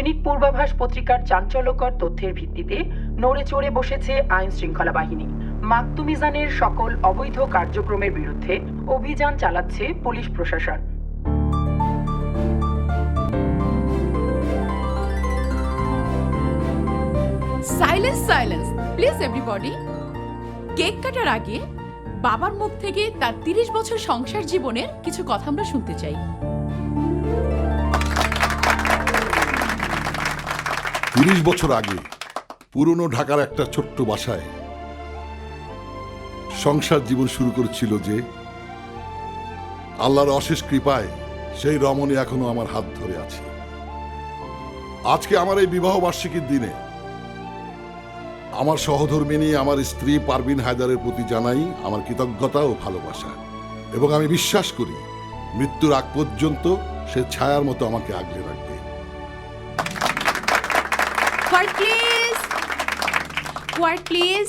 দৈনিক পূর্বাভাস পত্রিকার চাঞ্চল্যকর তথ্যের ভিত্তিতে নড়ে চড়ে বসেছে আইন শৃঙ্খলা বাহিনী। মাকতুম মিজানের সকল অবৈধ কার্যক্রমের বিরুদ্ধে অভিযান চালাচ্ছে পুলিশ প্রশাসন। Silence silence please everybody. Cake কাটার আগে বাবার মুখ থেকে তার 30 বছর সংসার জীবনের কিছু কথা আমরা শুনতে চাই। 30 বছর আগে পুরনো ঢাকার একটা ছোট্ট বাসায় সংসার জীবন শুরু করেছিল যে আল্লাহর অশেষ কৃপায় সেই রমণী এখনো আমার হাত ধরে আছে। আজকে আমার এই বিবাহ বার্ষিকীর দিনে আমার সহধর্মিণী আমার স্ত্রী পারভিন হায়দারের প্রতি জানাই আমার কৃতজ্ঞতা ও ভালোবাসা, এবং আমি বিশ্বাস করি মৃত্যুর আগ পর্যন্ত সে ছায়ার মতো আমাকে আগলে রাখবে। Quart please.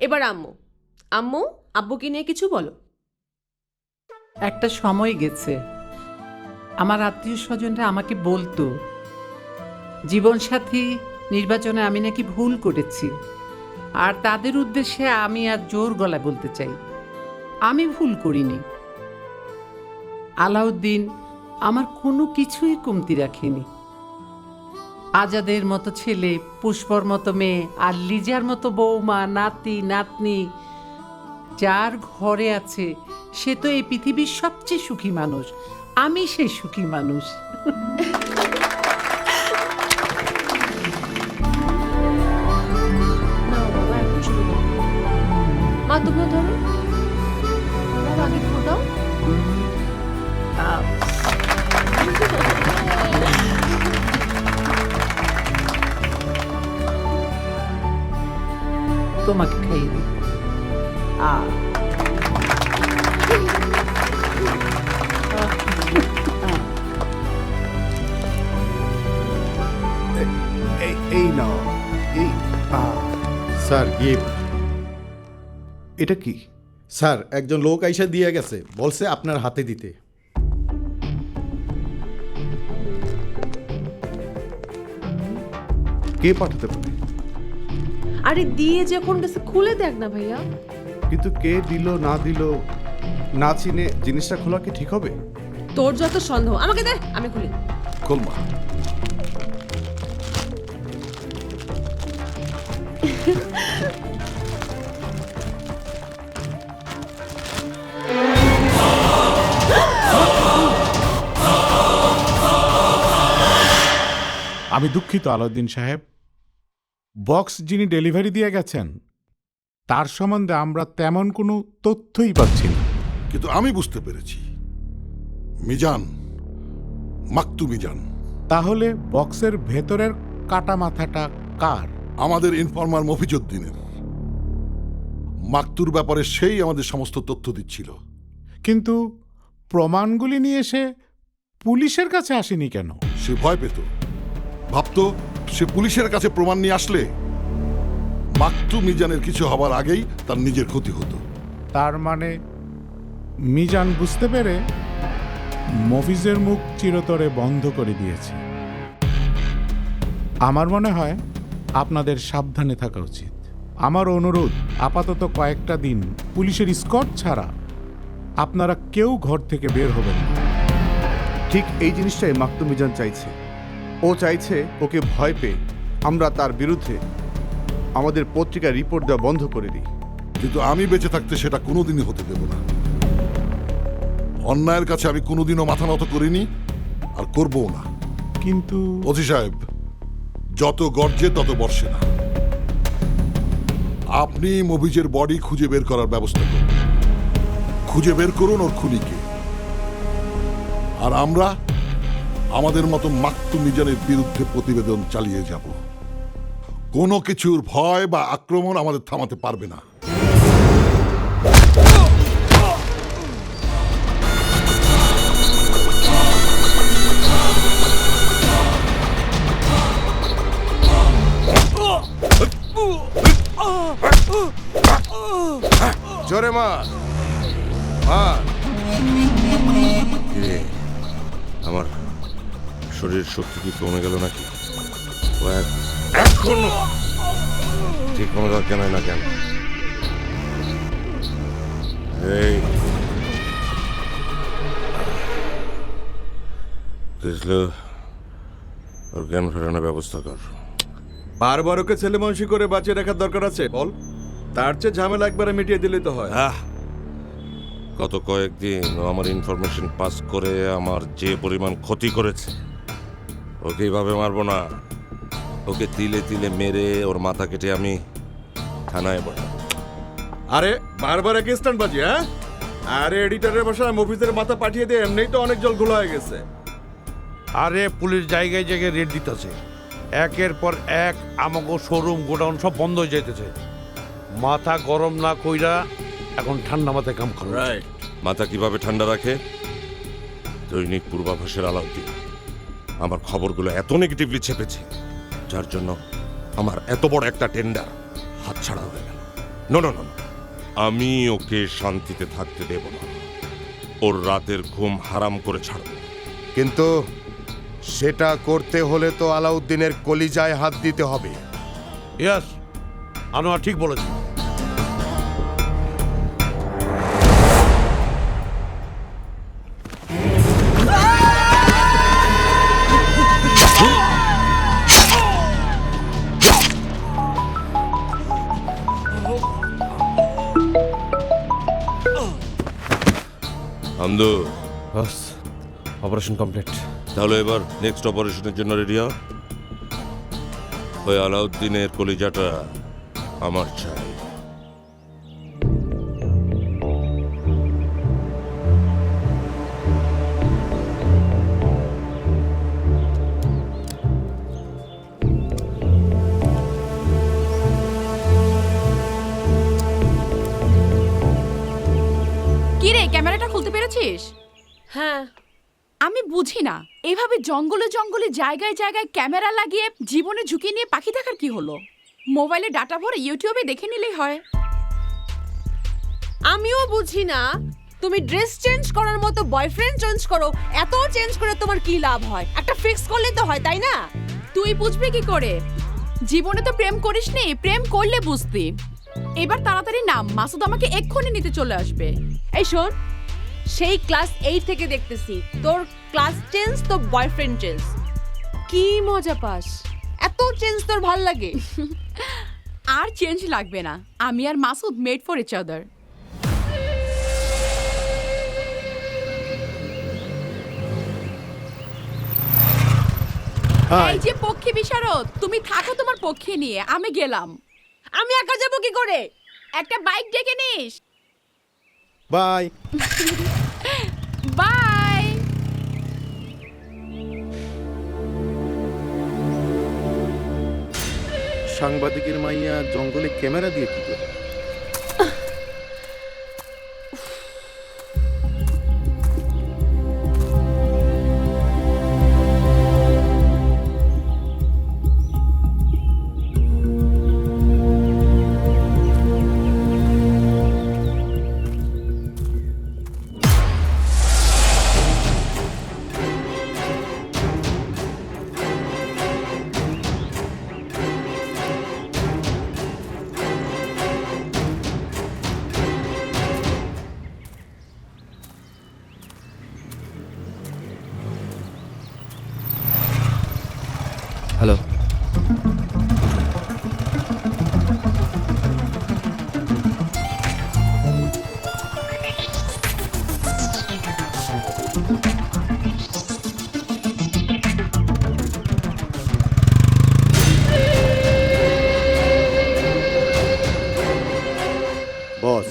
এবার আম্মু আম্মু আব্বুকে নিয়ে কিছু বলো। একটা সময় গেছে আমার আত্মীয় স্বজনরা আমাকে বলতো জীবনসাথী নির্বাচনে আমি নাকি ভুল করেছি, আর তাদের উদ্দেশ্যে আমি আর জোর গলায় বলতে চাই আমি ভুল করিনি। আলাউদ্দিন আমার কোনো কিছুই কমতি রাখেনি। আজাদের মতো ছেলে, পুষ্পর মতো মেয়ে, আর লিজার মতো বৌমা, নাতি নাতনি যার ঘরে আছে সে তো এই পৃথিবীর সবচেয়ে সুখী মানুষ। আমি সেই সুখী মানুষ। মা তুমিও ধরো, আগে ফোটাও। তোমাকে খাইয়ে দিই। এই নাও। এই স্যার গিফট। এটা কি? স্যার একজন লোক আইসা দিয়ে গেছে, বলছে আপনার হাতে দিতে। কে পাঠাতে পারে? আরে দিয়ে যখন গেছে খুলে দেখ না ভাইয়া। কিন্তু কে দিল না দিল না চিনে জিনিসটা খোলা কি ঠিক হবে? তোর যত সন্দেহ আমাকে দে, আমি খুলি। কলমা আমি দুঃখিত আলাউদ্দিন সাহেব, বক্স যিনি ডেলিভারি দিয়ে গেছেন তার সম্বন্ধে আমরা তেমন কোনো তথ্যই পাচ্ছি না। কিন্তু আমি বুঝতে পেরেছি মিজান, মাকতুম মিজান। তাহলে বক্সের ভেতরের কাটা মাথাটা কার? আমাদের ইনফরমার মফিজউদ্দিনের। মাকতুর ব্যাপারে সেই আমাদের সমস্ত তথ্য দিচ্ছিল। কিন্তু প্রমাণগুলি নিয়ে সে পুলিশের কাছে আসেনি কেন? সে ভয় পেত, ভাবতো সে পুলিশের কাছে প্রমাণ নিয়ে আসলে মাকতুম মিজানের কিছু হবার আগেই তার নিজের ক্ষতি হতো। তার মানে মিজান বুঝতে পেরে মফিজের মুখ চিরতরে বন্ধ করে দিয়েছে। আমার মনে হয় আপনাদের সাবধানে থাকা উচিত। আমার অনুরোধ, আপাতত কয়েকটা দিন পুলিশের স্কট ছাড়া আপনারা কেউ ঘর থেকে বের হবেন না। ঠিক এই জিনিসটাই মাকতুম মিজান চাইছে। ও চাইছে ওকে ভয় পেয়ে আমরা তার বিরুদ্ধে আমাদের পত্রিকায় রিপোর্ট দেওয়া বন্ধ করে দিই। কিন্তু আমি বেঁচে থাকতে সেটা কোনোদিনই হতে দেব না। অন্যায়ের কাছে আমি কোনোদিনও মাথা নত করিনি আর করবও না। কিন্তু ওসি সাহেব, যত গর্জে তত বর্ষে না। আপনি মফিজের বডি খুঁজে বের করার ব্যবস্থা করুন। খুঁজে বের করুন ওর খুনিকে, আর আমরা আমাদের মতো মাকতুম মিজানের বিরুদ্ধে প্রতিবেদন চালিয়ে যাব। কোনো কিছুর ভয় বা আক্রমণ আমাদের থামাতে পারবে না। জোরে মার। আমার শরীরের শক্তি কি কমে গেল নাকি? ও এখনো ঠিক মতো কেন না কেন? এই বুঝলো, ওর জ্ঞান ফেরানোর ব্যবস্থা কর। বারবার ওকে ছেলে মানুষই করে বাঁচিয়ে রাখার দরকার আছে বল? তার চেয়ে ঝামেলা একবারে মিটিয়ে দিলেই তো হয়। গত কয়েকদিন ও আমার ইনফরমেশন পাস করে আমার যে পরিমাণ ক্ষতি করেছে, ওকে এইভাবে মারবো না। ওকে তিলে তিলে মেরে ওর মাথা কেটে আমি থানায় পাঠাবো। আরে বারবার একই স্ট্যান্ড বাজি, হ্যাঁ? আরে এডিটরের বাসায় মফিজের মাথা পাঠিয়ে দিয়ে এমনিই তো অনেক জল ঘোলা হয়ে গেছে। আরে পুলিশ জায়গায় জায়গায় রেড দিতেছে, একের পর এক আমাকে শোরুম গোডাউন সব বন্ধ হয়ে যাইতেছে। মাথা গরম না কইরা এখন ঠান্ডা মাথায় কাম করো। রাইট। মাথা কিভাবে ঠান্ডা রাখে? দৈনিক পূর্বাভাসের আলাউদ্দিন আমার খবরগুলো এত নেগেটিভলি ছেপেছে, যার জন্য আমার এত বড় একটা টেন্ডার হাতছাড়া হয়ে গেল। নো নো নো, আমি ওকে শান্তিতে থাকতে দেব না। ওর রাতের ঘুম হারাম করে ছাড়বো। কিন্তু সেটা করতে হলে তো আলাউদ্দিনের কলিজায় হাত দিতে হবে। ইয়াস, আনোয়ার ঠিক বলেছে। আমদু, অপারেশন কমপ্লিট। তাহলে এবার নেক্সট অপারেশনের জন্য রেডি হ। ওই আলাউদ্দিনের কলিজাটা আমার চাই। কি রে, ক্যামেরাটা খুলতে পেরেছিস? হ্যাঁ, আমি বুঝি না, এভাবে জঙ্গলে জঙ্গলে জায়গায় জায়গায় ক্যামেরা লাগিয়ে জীবনে ঝুঁকি নিয়ে পাখি দেখার কি হলো? মোবাইলে ডাটা ভরে ইউটিউবে দেখে নিলেই হয়। আমিও বুঝি না, তুমি ড্রেস চেঞ্জ করার মতো বয়ফ্রেন্ড চেঞ্জ করো, এত চেঞ্জ করে তোমার কি লাভ হয়? একটা ফিক্স করলে তো হয়, তাই না? তুই বুঝবি কি করে? জীবনে তো প্রেম করিসনি, প্রেম করলে বুঝতি। এবার তাড়াতাড়ি নাম, মাসুদ আমাকে এক্ষুনি নিতে চলে আসবে। এই শোন, সেই ক্লাস 8 থেকে দেখতেছি তোর ক্লাস চেঞ্জ, তো বয়ফ্রেন্ড চেঞ্জ। কি মজা পাস? এত চেঞ্জ তোর ভাল লাগে? আর চেঞ্জ লাগবে না, আমি আর Masud made for each other. এই যে পক্ষী বিশারদ, তুমি থাকো তোমার পক্ষী নিয়ে, আমি গেলাম। আমি একা যাবো কি করে? একটা বাইক ডেকে নিস। বাই। বাই। সাংবাদিকের মাইয়া জঙ্গলে ক্যামেরা দিয়ে কি করে? হ্যালো, বস।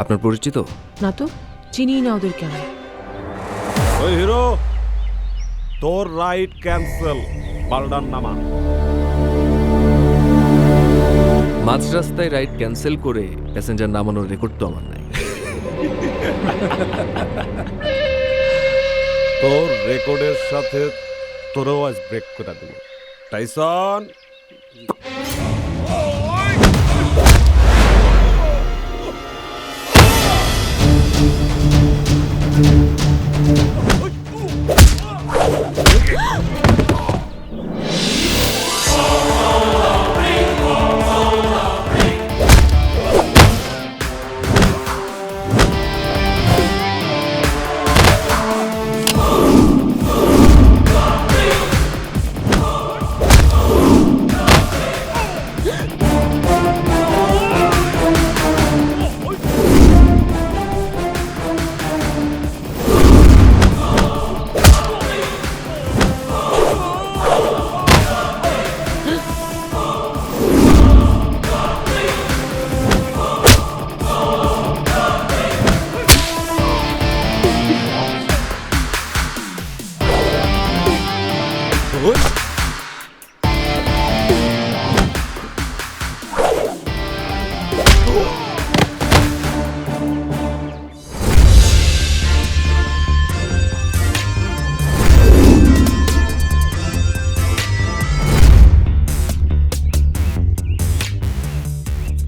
আপনার পরিচিত? না তো, চিনি না ওদেরকে আমি। ওই হিরো, তোর রাইড ক্যান্সেল, বালডার নামা। মাঝ রাস্তায় রাইড ক্যান্সেল করে প্যাসেঞ্জার নামানোর রেকর্ড তো আমার নাই। তোর রেকর্ডের সাথে তোরও আজ ব্রেক করে দেবো। টাইসন,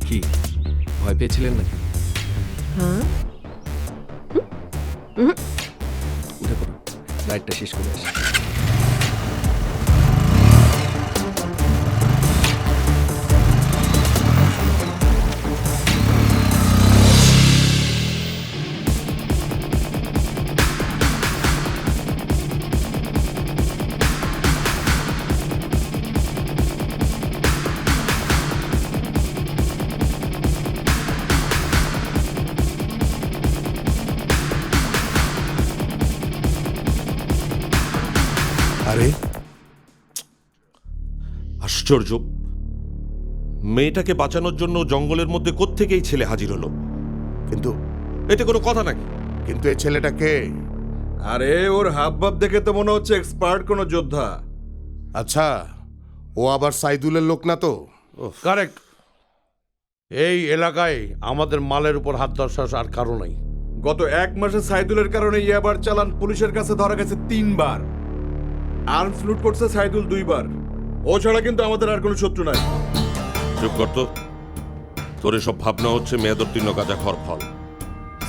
কি ভয় পেয়েছিলেন নাকি? উঠে পড়ো, রাইডটা শেষ করে আসি। আরে আশ্চর্য, মেয়েটাকে বাঁচানোর জন্য জঙ্গলের মধ্যে কোত্থেকেই ছেলে হাজির হলো? কিন্তু এতে কোনো কথা নাকি? কিন্তু এই ছেলেটা কে? আরে ওর হাবভাব দেখে তো মনে হচ্ছে এক্সপার্ট কোনো যোদ্ধা। আচ্ছা, ও আবার সাইদুলের লোক না তো? কারেক্ট। এই এলাকায় আমাদের মালের উপর হাত দেওয়ার সাহস আর কারো নাই। গত 1 মাসে সাইদুলের কারণে ইয়াবার চালান পুলিশের কাছে ধরা গেছে 3 বার। আর্মস লুট করছে সাইদুল 2 বার। ও ছাড়া কিন্তু আমাদের আর কোনো শত্রু নাই। চুপ করতো। তোর এসব ভাবনা হচ্ছে মেয়াদোত্তীর্ণ গাঁজা খর ফল।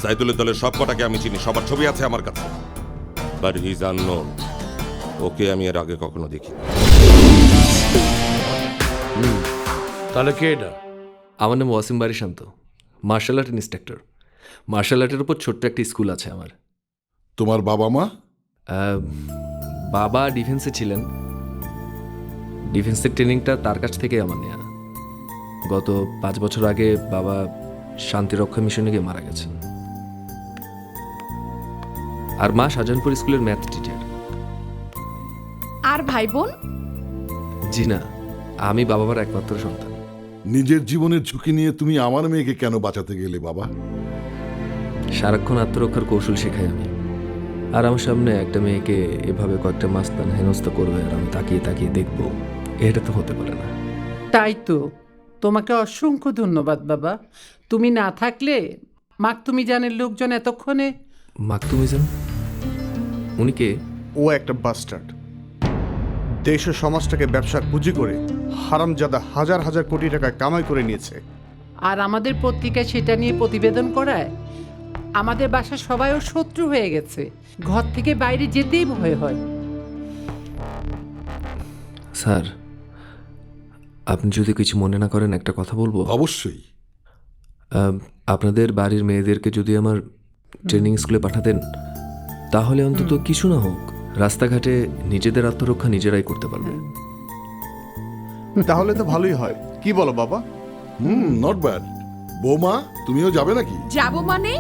সাইদুলের দলের সব কটাকে আমি চিনি, সবার ছবি আছে আমার কাছে। But he is unknown. Okay আমি এর আগে কখনো দেখি। তাহলে কে এটা? আমার নাম ওয়াসিম বারি শান্ত, মার্শাল আর্ট ইন্সট্রাক্টর। মার্শাল আর্টের উপর ছোট্ট একটা স্কুল আছে আমার। তোমার বাবা মা? বাবা ডিফেন্সে ছিলেন। ডিফেন্সের ট্রেনিংটা তার কাছ থেকে আমার নেয়া। গত 5 বছর আগে বাবা শান্তিরক্ষা মিশনে গিয়ে মারা গেছেন। আর মা শাহজাহানপুর স্কুলের ম্যাথ টিচার। আর ভাই বোন? জি না, আমি বাবা মার একমাত্র সন্তান। নিজের জীবনের ঝুঁকি নিয়ে তুমি আমার মেয়েকে কেন বাঁচাতে গেলে বাবা? সারাক্ষণ আত্মরক্ষার কৌশল শেখাই আমি। আর আমার সামনে একটা মেয়েকে এভাবে কয়েকটা মাস্তান হেনস্থা করবে আর আমি তাকিয়ে তাকিয়ে দেখবো, এটা তো হতে পারে না। তাই তো, তোমাকে অসংখ্য ধন্যবাদ বাবা। তুমি না থাকলে মাকতুমিজানের লোকজন এতক্ষণে। মাকতুমিজান? উনি কে? ও একটা বাস্টার্ড। দেশ ও সমাজটাকে ব্যবসার পুঁজি করে হারামজাদা হাজার হাজার কোটি টাকা কামাই করে নিয়েছে। আর আমাদের পত্রিকায় সেটা নিয়ে প্রতিবেদন করায় আমাদের বাসার সবাই ওর শত্রু হয়ে গেছে। ঘর থেকে বাইরে যেতেই ভয় হয়। স্যার, আপনি যদি কিছু মনে না করেন একটা কথা বলবো? অবশ্যই। আপনাদের বাড়ির মেয়েদেরকে যদি আমার ট্রেনিং স্কুলে পাঠাতেন, তাহলে অন্তত কিছু না হোক রাস্তাঘাটে নিজেদের আত্মরক্ষা নিজেরাই করতে পারবে। তাহলে তো ভালোই হয়, কি বলো বাবা? Not bad. বৌমা, তুমিও যাবে নাকি? যাব মানে?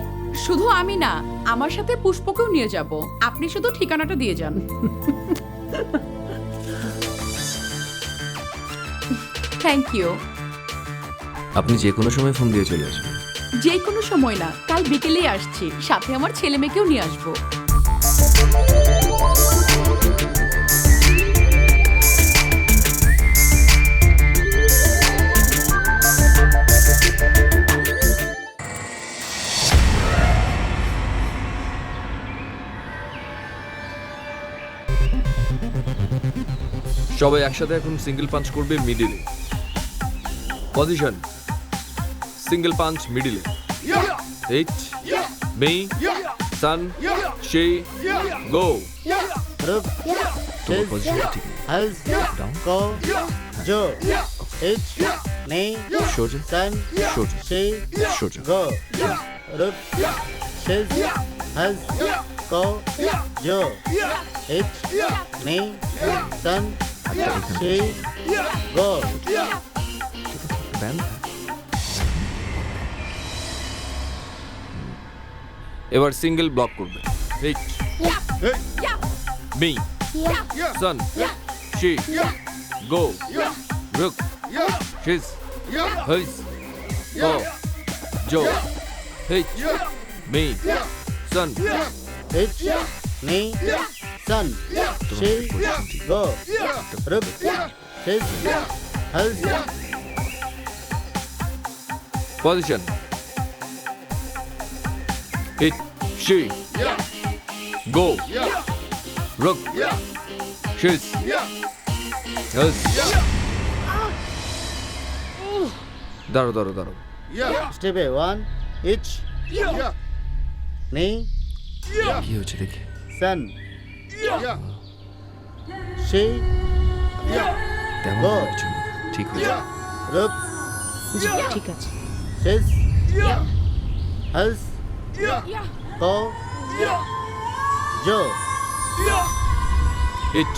শুধু আমি না, আমার সাথে পুষ্পকেও নিয়ে যাব। আপনি শুধু ঠিকানাটা দিয়ে যান। Thank you. আপনি যে কোনো সময় ফোন দিয়ে চলে আসবেন। যে কোনো সময় না, কাল বিকেলেই আসছি। সাথে আমার ছেলে মেয়েকেও নিয়ে আসবো। সবাই একসাথে এখন সিঙ্গেল পাঞ্চ করবে মিডিলে। পজিশন, সিঙ্গেল পাঞ্চ মিডিলে। এইট, মি, সান, শি, গো। তোমার পজিশনটা ঠিক নেই। ডাউন, সোজা, সোজা, সোজা। ব্যান্ড। এবার সিঙ্গেল ব্লক করবে। এইট, মি, সান, শি, গো, রুক, শিজ, হইস, গো, জো। এইট, মি, সান, পজিশন, হিট, শি, গো, রুক, শিজ, হইস। দাঁড়ো দাঁড়ো দাঁড়ো। স্টেপে 1 ইচ নি কি হচ্ছে দেখি। সান শি তেমন গো, কিছু না, ঠিক হয়ে যাবে। রুক, জি ঠিক আছে। শিজ, হলস, গো, জো। হিট,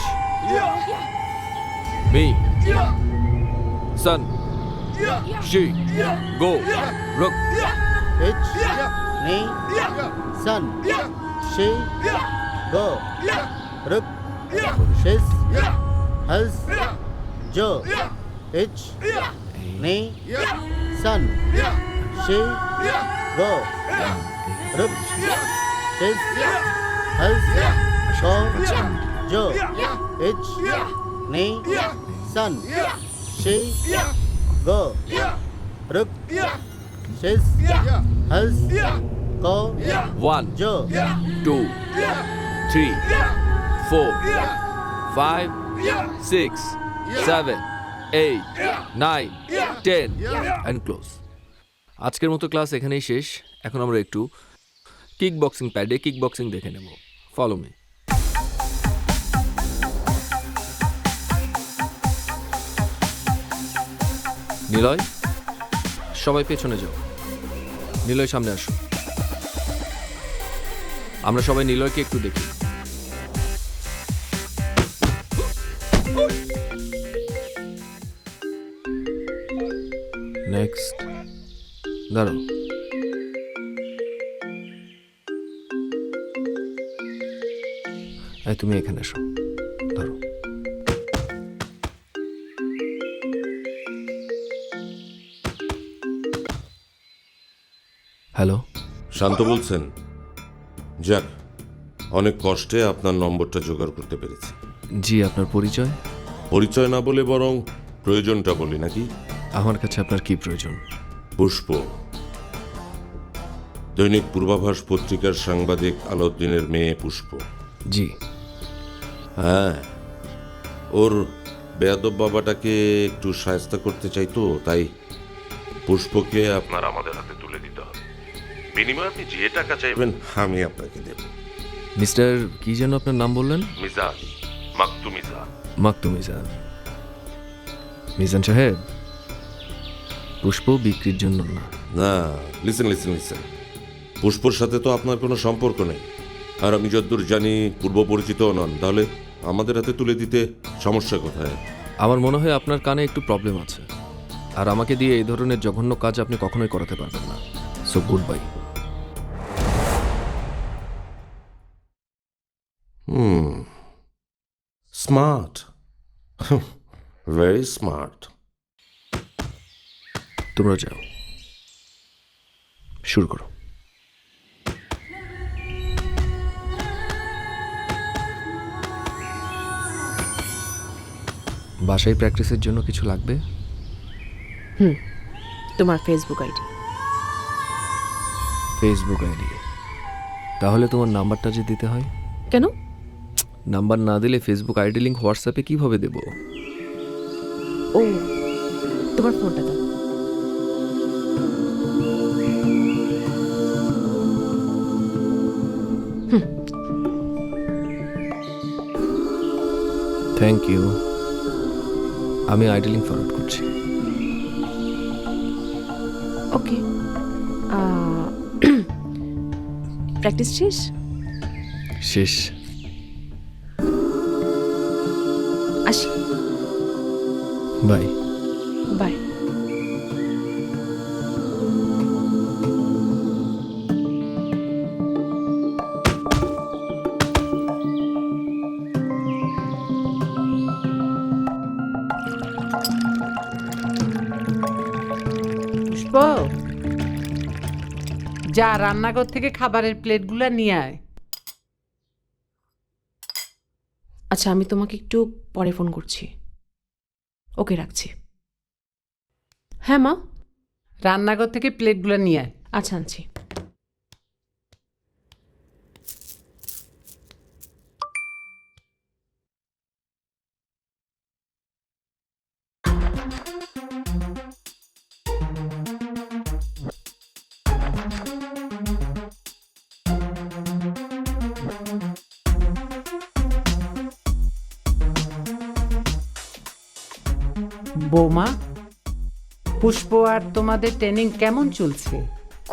মি, সান, শি, গো, রুক, ইচ নি সান শি গো, রুক, শিজ, হলস, জো। ইচ নি সান শি গো, রুক, শিজ, হলস, গো, জো। ইচ নি সান শি গো, রুক, শিজ, হলস, গো, 1, জো। 2, 3, 4, 5, 6, 7, 8, 9, 10 and close. আজকের মতো ক্লাস এখানেই শেষ। এখন আমরা একটু কিক বক্সিং প্যাডে কিক বক্সিং দেখে নেব। Follow me. নিলয়, সবাই পেছনে যাও। নিলয় সামনে আসো। আমরা সবাই নিলয়কে একটু দেখি। নেক্সট, দাঁড়াও। এই তুমি এখানে এসো, ধরো। হ্যালো, শান্ত বলছেন? যাক, অনেক কষ্টে আপনার নম্বরটা জোগাড় করতে পেরেছি। জি, আপনার পরিচয়? পরিচয় না বলে বরং প্রয়োজনটা বলি নাকি? আমার কাছে আপনার কি প্রয়োজন? পুষ্প, দৈনিক পূর্বাভাস পত্রিকার সাংবাদিক আলাউদ্দিনের মেয়ে পুষ্প। জি। হ্যাঁ, ওর বেয়াদব বাবাটাকে একটু সাহায্য করতে চাইতো, তাই পুষ্পকে আপনার আমাদের হাতে তুলে দিতে হবে। বিনিময়ে আপনি যে টাকা চাইবেন আমি আপনাকে দেব। মিস্টার কি যেন আপনার নাম বললেন? মিজান, মাকতু মিজান। মাকতু মিজান। মিজান সাহেব, পুষ্প বিক্রির জন্য না। না, লিসেন লিসেন লিসেন, পুষ্পর সাথে তো আপনার কোনো সম্পর্ক নেই, আর আমি যতদূর জানি পূর্ব পরিচিতও নন। তাহলে আমাদের হাতে তুলে দিতে সমস্যা কোথায়? আমার মনে হয় আপনার কানে একটু প্রবলেম আছে, আর আমাকে দিয়ে এই ধরনের জঘন্য কাজ আপনি কখনোই করাতে পারবেন না। So good bye. Smart, very smart. তোমরা যাও, শুরু করো। বাসায় প্র্যাকটিসের জন্য কিছু লাগবে? তোমার ফেসবুক আইডি। Facebook ID? তাহলে তোমার নাম্বারটা যে দিতে হয়। কেন? নাম্বার না দিলে ফেসবুক আইডি লিঙ্ক হোয়াটসঅ্যাপে কিভাবে দেব? ও তোমার ফোনটা দাও। Thank you. আমি আইডি লিঙ্ক ফরওয়ার্ড করছি। ওকে, প্র্যাকটিস শেষ? শেষ। আসি। বাই। বাই। পুষ্প, যা রান্নাঘর থেকে খাবারের প্লেটগুলো নিয়ে আয়। আচ্ছা, আমি তোমাকে একটু পরে ফোন করছি। ওকে, রাখছি। হ্যাঁ মা। রান্নাঘর থেকে প্লেটগুলো নিয়ে আয়। আচ্ছা, আনছি। বৌমা, পুষ্প আর তোমাদের ট্রেনিং কেমন চলছে?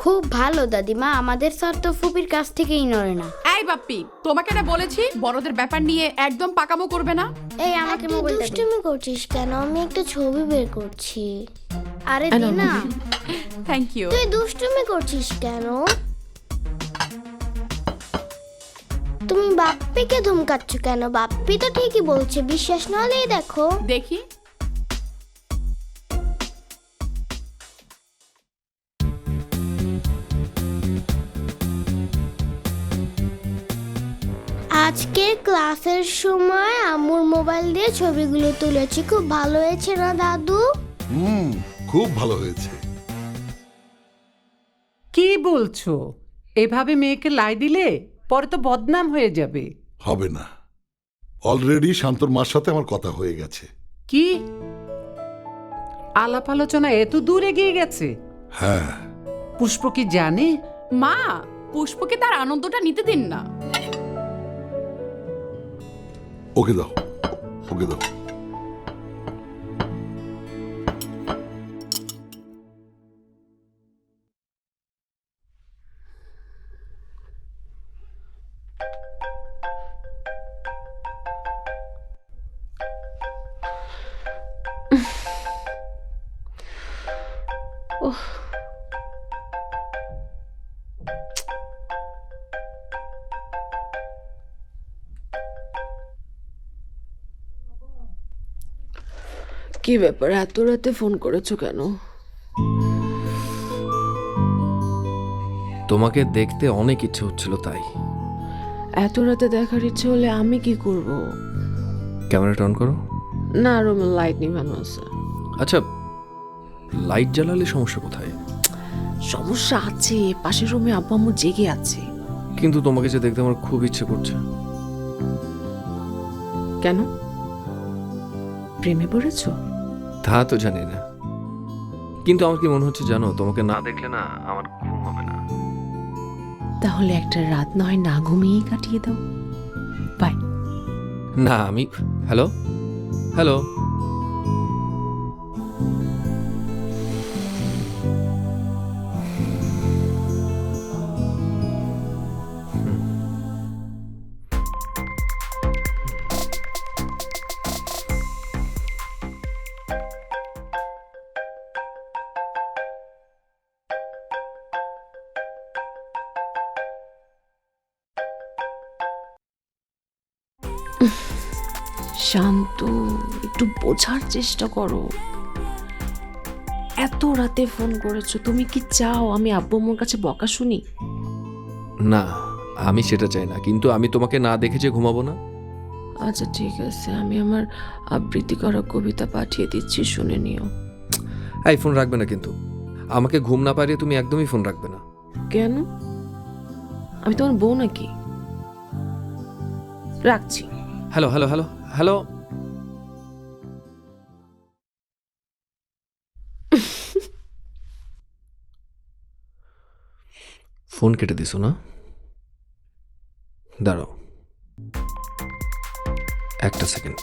খুব ভালো দাদিমা, আমাদের স্যার তো ফুপির কাছ থেকেই নড়ে না। এই বাপ্পি, তোমাকে না বলেছি বড়দের ব্যাপার নিয়ে একদম পাকামো করবে না। এই আমাকে মোবাইল দুষ্টুমি করছিস কেন? আমি একটা ছবি বের করছি। আরে দে না। Thank you. তুই দুষ্টুমি করছিস কেন? তুমি বাপ্পিকে ধমকাচ্ছ কেন? বাপ্পি তো ঠিকই বলছে, বিশ্বাস না হলেই দেখো। দেখি। আজকে ক্লাসের সময় আম্মুর মোবাইল দিয়ে ছবিগুলো তুলেছি, খুব ভালো হয়েছে না দাদু? খুব ভালো হয়েছে। কি বলছো? এভাবে মেয়েকে লাই দিলে পরে তো বদনাম হয়ে যাবে। হবে না, অলরেডি শান্তর মার সাথে আমার কথা হয়ে গেছে। কি আলাপ আলোচনা এত দূর এগিয়ে গেছে? হ্যাঁ। পুষ্প কি জানে? মা, পুষ্পকে তার আনন্দটা নিতে দিন না। ওকে দাও, ওকে দাও। কি ব্যাপার, এত রাতে ফোন করেছো কেন? তোমাকে দেখতে অনেক ইচ্ছে হচ্ছিল তাই। এত রাতে দেখার ইচ্ছে হলে আমি কি করব? ক্যামেরাটা অন করো। না, রুমে লাইট নিভানো আছে। আচ্ছা, লাইট জ্বালালে সমস্যা কোথায়? সমস্যা আছে, পাশের রুমে আব্বু আম্মু জেগে আছে। কিন্তু তোমাকে যে দেখতে আমার খুব ইচ্ছে করছে। কেন, প্রেমে পড়েছো? তা তো জানি না, কিন্তু আমার কি মনে হচ্ছে জানো, তোমাকে না দেখলে না আমার ঘুম হবে না। তাহলে একটা রাত নয় না ঘুমিয়েই কাটিয়ে দাও। বাই। না আমি, হ্যালো হ্যালো, শান্ত, একটু বোঝার চেষ্টা করো। এত রাতে ফোন করেছো, তুমি কি চাও আমি আব্বু আম্মুর কাছে বকা শুনি? না আমি সেটা চাই না, কিন্তু আমি তোমাকে না দেখে যে ঘুমাবো না। আচ্ছা ঠিক আছে, আমি আমার আবৃত্তি করা কবিতা পাঠিয়ে দিচ্ছি, শুনে নিও। এই ফোন রাখবে না কিন্তু, আমাকে ঘুম না পারিয়ে তুমি একদমই ফোন রাখবে না। কেন? আমি তোমার বউ নাকি? রাখছি। Hello hello hello hello. Phone কেটে দিছো না? দাঁড়াও একটা second.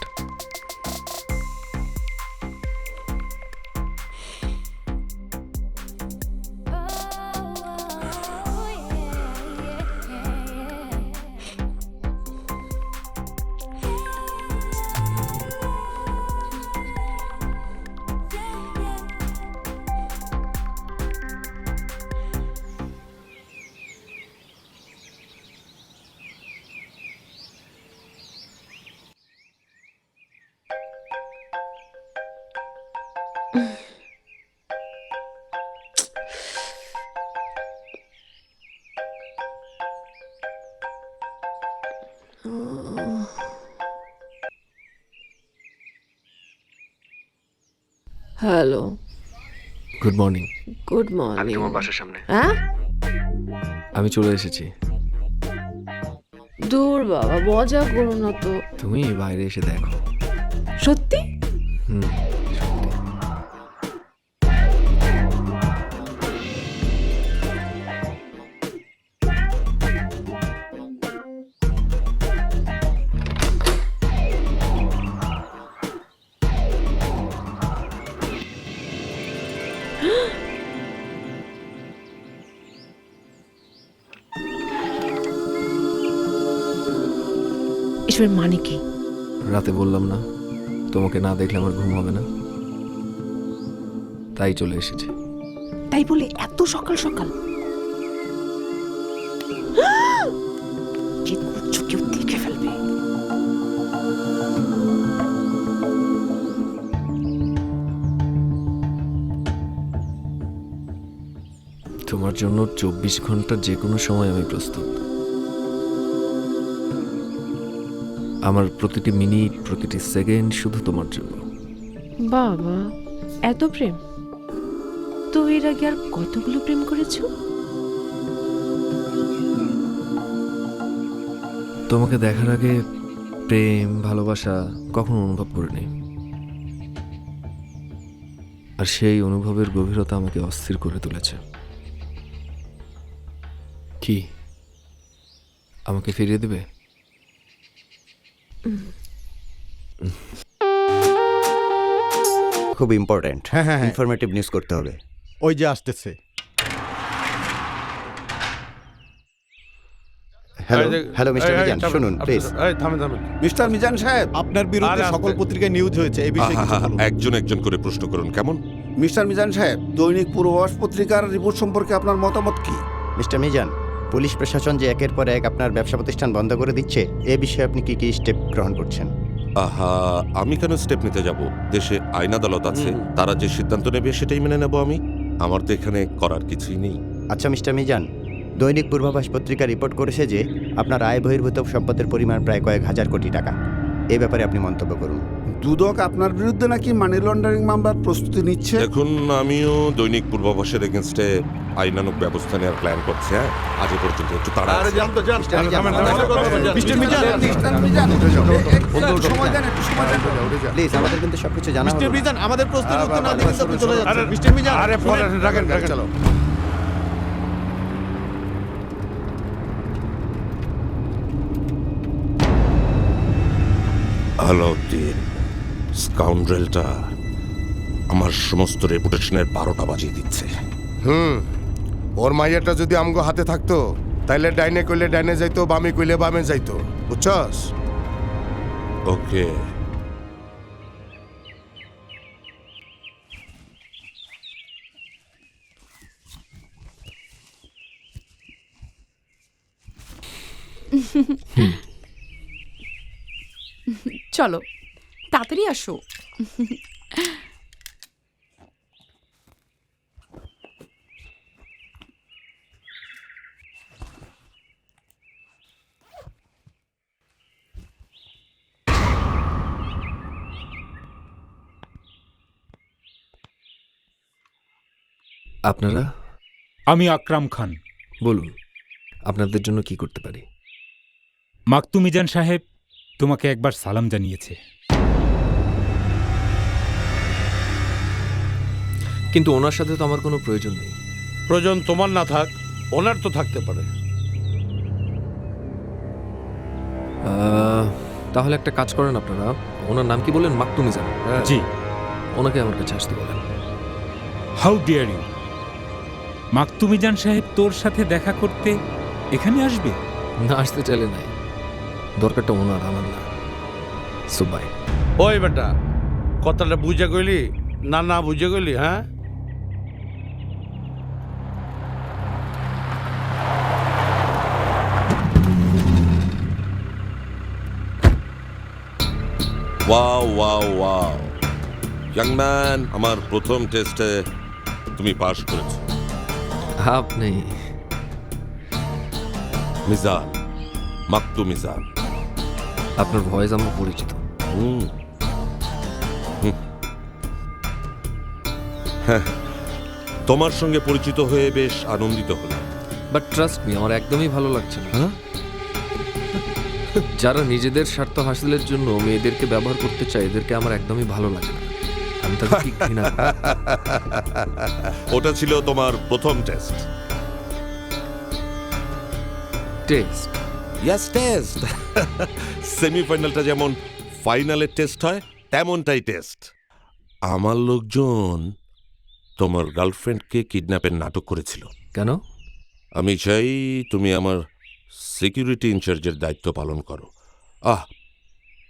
Hello, good morning. Good আমি মর্নিং। তোমার বাসার সামনে। হ্যাঁ, আমি চলে এসেছি। দূর বাবা, মজা করো না তো। তুমি বাইরে এসে দেখো। সত্যি? হুম। এসবের মানে কি? রাতে বললাম না তোমাকে না দেখলে আমার ঘুম হবে না, তাই চলে এসেছি। তাই বলে এত সকাল সকাল? কি করছো? কেউ দেখে ফেলবে। তোমার জন্য 24 ঘন্টা যে কোনো সময় আমি প্রস্তুত। আমার প্রতিটি মিনিট, প্রতিটি সেকেন্ড শুধু তোমার জন্য। বাবা, এত প্রেম? তো এর আগে আর কতগুলো প্রেম করেছো? তোমাকে দেখার আগে প্রেম, ভালোবাসা কখনো অনুভব করিনি, আর সেই অনুভবের গভীরতা আমাকে অস্থির করে তুলেছে। কি আমাকে ফিরিয়ে দেবে? খুব ইম্পর্ট্যান্ট। হ্যাঁ, হ্যাঁ, হ্যাঁ। ইনফরমেটিভ নিউজ করতে হবে। ওই যে আসতেছে। হ্যালো, হ্যালো মিস্টার মিজান, শুনুন প্লিজ। থামেন থামেন। মিস্টার মিজান সাহেব, আপনার বিরুদ্ধে আরে, সকল আস্তে। পত্রিকায় নিউজ হয়েছে এই বিষয়ে কিছু বলুন। একজন একজন করে প্রশ্ন করুন, কেমন? মিস্টার মিজান সাহেব, দৈনিক পূর্বাভাস পত্রিকার রিপোর্ট সম্পর্কে আপনার মতামত কি? মিস্টার মিজান, পুলিশ প্রশাসন যে একের পর এক আপনার ব্যবসা প্রতিষ্ঠান বন্ধ করে দিচ্ছে, এ বিষয়ে আপনি কি কি স্টেপ গ্রহণ করছেন? আহা, আমি কেন স্টেপ নিতে যাব? দেশে আইন আদালত আছে, তারা যে সিদ্ধান্ত নেবে সেটাই মেনে নেব আমি। আমার তো এখানে করার কিছুই নেই। আচ্ছা মিস্টার মিজান, দৈনিক পূর্বাভাস পত্রিকা রিপোর্ট করেছে যে আপনার আয় বহির্ভূত সম্পদের পরিমাণ প্রায় কয়েক হাজার কোটি টাকা। এই ব্যাপারে আপনি মন্তব্য করুন। দুদক আপনার বিরুদ্ধে নাকি মানি লন্ডারিং মামলার প্রস্তুতি নিচ্ছে। দেখুন, আমিও দৈনিক পূর্বাভাসের এগেনস্টে আইনানুগ ব্যবস্থা নেওয়ার প্ল্যান করছি। হ্যাঁ, আজ পর্যন্ত একটু তাড়া আছে। মিস্টার মিজান, সময় দেন, একটু সময় দেন। প্লিজ, আমাদের কিন্তু সবকিছু জানা মিস্টার হলো। মিজান, আমাদের প্রশ্নের উত্তর না দিলে আপনি চলে যাচ্ছেন। মিস্টার মিজান, আরে পরে রাখেন রাখেন। চলো। আলাউদ্দিন স্কাউন্ড্রেলটা আমার সমস্ত রেপুটেশনের 12টা বাজিয়ে দিচ্ছে। ওর মাইয়াটা যদি আমগো হাতে থাকতো, তাইলে ডাইনে কইলে ডাইনে যাইতো, বামে কইলে বামে যাইতো, বুঝছস? ওকে, চলো তাড়াতাড়ি আসো। আপনারা? আমি আকরাম খান। বলুন, আপনাদের জন্য কি করতে পারি? মাকতু মিজান সাহেব তোমাকে একবার সালাম জানিয়েছে। কিন্তু ওনার সাথে তো আমার কোনো প্রয়োজন নেই। প্রয়োজন তোমার না থাক, ওনার তো থাকতে পারে। তাহলে একটা কাজ করেন আপনারা, ওনার নাম কি বলেন? মাকতুম মিজান। জি। ওনাকে আমার কাছে আসতে বলেন। How deer you! মাকতুমিজান সাহেব তোর সাথে দেখা করতে এখানে আসবে? না আসতে চাইলে নাই, দরকারটা ওনার, আমার না। সুবাই। ওই বেটা, কথাটা বুঝে গেলি না? না বুঝে গেলি? হ্যাঁ, wow wow wow, young man, আমার প্রথম টেস্টে তুমি পাস করেছো। আপনি মিজান, মাকতুম মিজান। আপনার ভয়েস আমার পরিচিত। হ্যাঁ, তোমার সঙ্গে পরিচিত হয়ে বেশ আনন্দিত হলাম। বাট ট্রাস্ট মি, আমার একদমই ভালো লাগছে না। যারা নিজেদের স্বার্থ হাসিলের জন্য মেয়েদেরকে ব্যবহার করতে চায়, এদেরকে আমার একদমই ভালো লাগে না। আমি তাকে ঘৃণা করি। ওটা ছিল তোমার প্রথম টেস্ট। টেস্ট? ইয়াস, টেস্ট। সেমিফাইনালটা যেমন ফাইনালের টেস্ট হয়, তেমনটাই টেস্ট। আমার লোকজন তোমার গার্লফ্রেন্ডকে কিডন্যাপের নাটক করেছিল। কেন? আমি চাই তুমি আমার সিকিউরিটি ইনচার্জের দায়িত্ব পালন করো।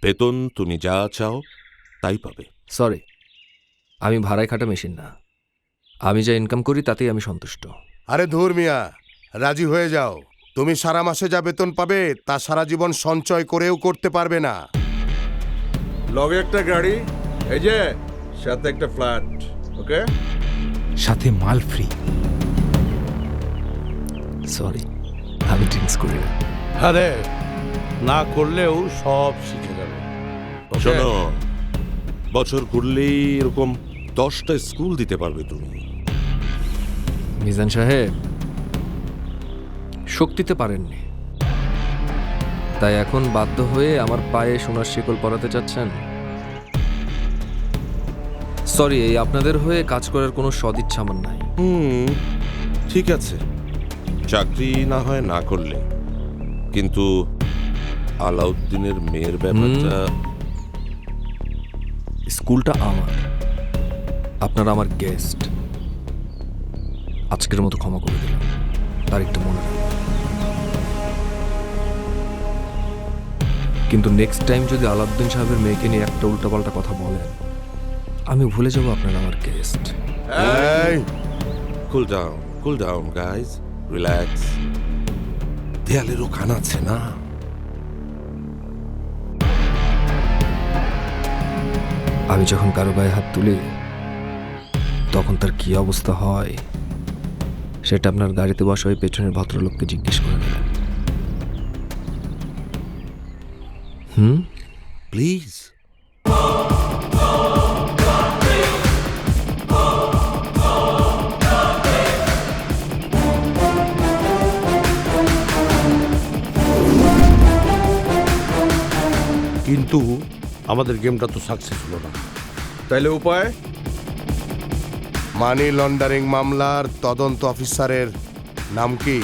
বেতন তুমি যা চাও তাই পাবে। সরি, আমি ভাড়ায় খাটা মেশিন না। আমি যা ইনকাম করি তাতেই আমি সন্তুষ্ট। আরে ধুর মিয়া, রাজি হয়ে যাও। তুমি সারা মাসে যা বেতন পাবে তা সারা জীবন সঞ্চয় করেও করতে পারবে না। লগে একটা গাড়ি, এই যে সাথে একটা ফ্ল্যাট, ওকে? সাথে মাল ফ্রি। সরি, আমি ড্রিঙ্কস করি না। আরে না করলেও সব শিখে যাবে। শোনো, বছর ঘুরলেই এরকম 10টা স্কুল দিতে পারবে তুমি। মিজান সাহেব, শক্তিতে পারেননি, তাই এখন বাধ্য হয়ে আমার পায়ে সোনার শিকল পরাতে চাচ্ছেন। সরি, এই আপনাদের হয়ে কাজ করার কোনো সদিচ্ছা আমার নাই। ঠিক আছে, চাকরি না হয় না করলে, কিন্তু আলাউদ্দিনের মেয়ের ব্যাপারটা। স্কুলটা আমার, আপনারা আমার গেস্ট। আজকের মতো ক্ষমা করে দিলাম, তার একটু মনে রাখবেন। কিন্তু নেক্সট টাইম যদি আলাউদ্দিন সাহেবের মেয়েকে নিয়ে একটা উল্টাপাল্টা কথা বলেন, আমি ভুলে যাব আপনারা আমার guest. Cool down guys, relax. দেয়ালেরও কান আছে না। আমি যখন কারো গায়ে হাত তুলি তখন তার কি অবস্থা হয় সেটা আপনার গাড়িতে বসা ওই পেছনের ভদ্রলোককে জিজ্ঞেস করে নেবেন। প্লিজ। কিন্তু আমাদের গেমটা তো সাকসেস হলো না। তাইলে উপায়? মানি লন্ডারিং মামলার তদন্ত অফিসারের নাম কি?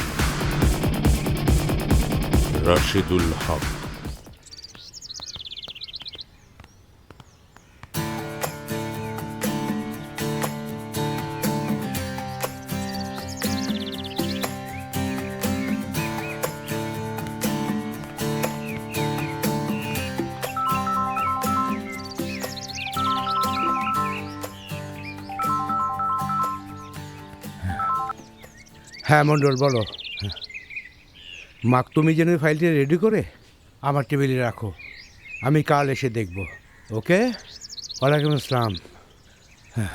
রশিদুল হক। হ্যাঁ মন্ডল, বলো। মাকতুম মিজানের ফাইলটি রেডি করে আমার টেবিলে রাখো, আমি কাল এসে দেখব। ওকে? ওয়ালাইকুম আসসালাম। হ্যাঁ।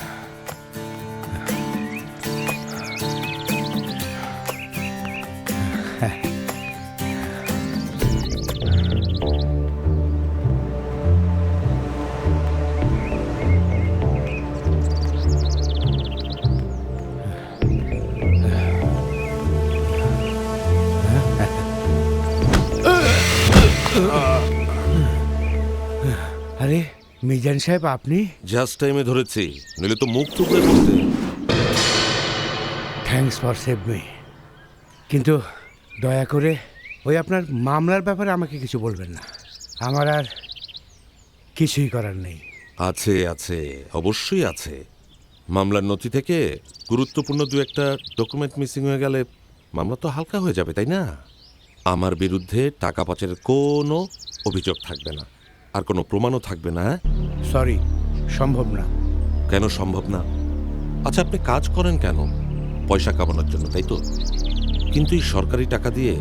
মিজান সাহেব আপনি? জাস্ট টাইমে ধরেছি, নইলে তো মুখ টুকরে বলতে। Thanks for save me. কিন্তু দয়া করে ওই আপনার মামলার ব্যাপারে আমাকে কিছু বলবেন না। আমার আর কিছুই করার নেই। আছে আছে, অবশ্যই আছে। মামলার নথি থেকে গুরুত্বপূর্ণ দু একটা ডকুমেন্ট মিসিং হয়ে গেলে মামলা তো হালকা হয়ে যাবে, তাই না? আমার বিরুদ্ধে টাকা পাচারের কোনো অভিযোগ থাকবে না, আর কোনো প্রমাণও থাকবে না। সরি, সম্ভব না। কেন সম্ভব না? আচ্ছা, আপনি কাজ করেন কেন? পয়সা কামানোর জন্য, তাই তো? কিন্তু এই সরকারি টাকা দিয়ে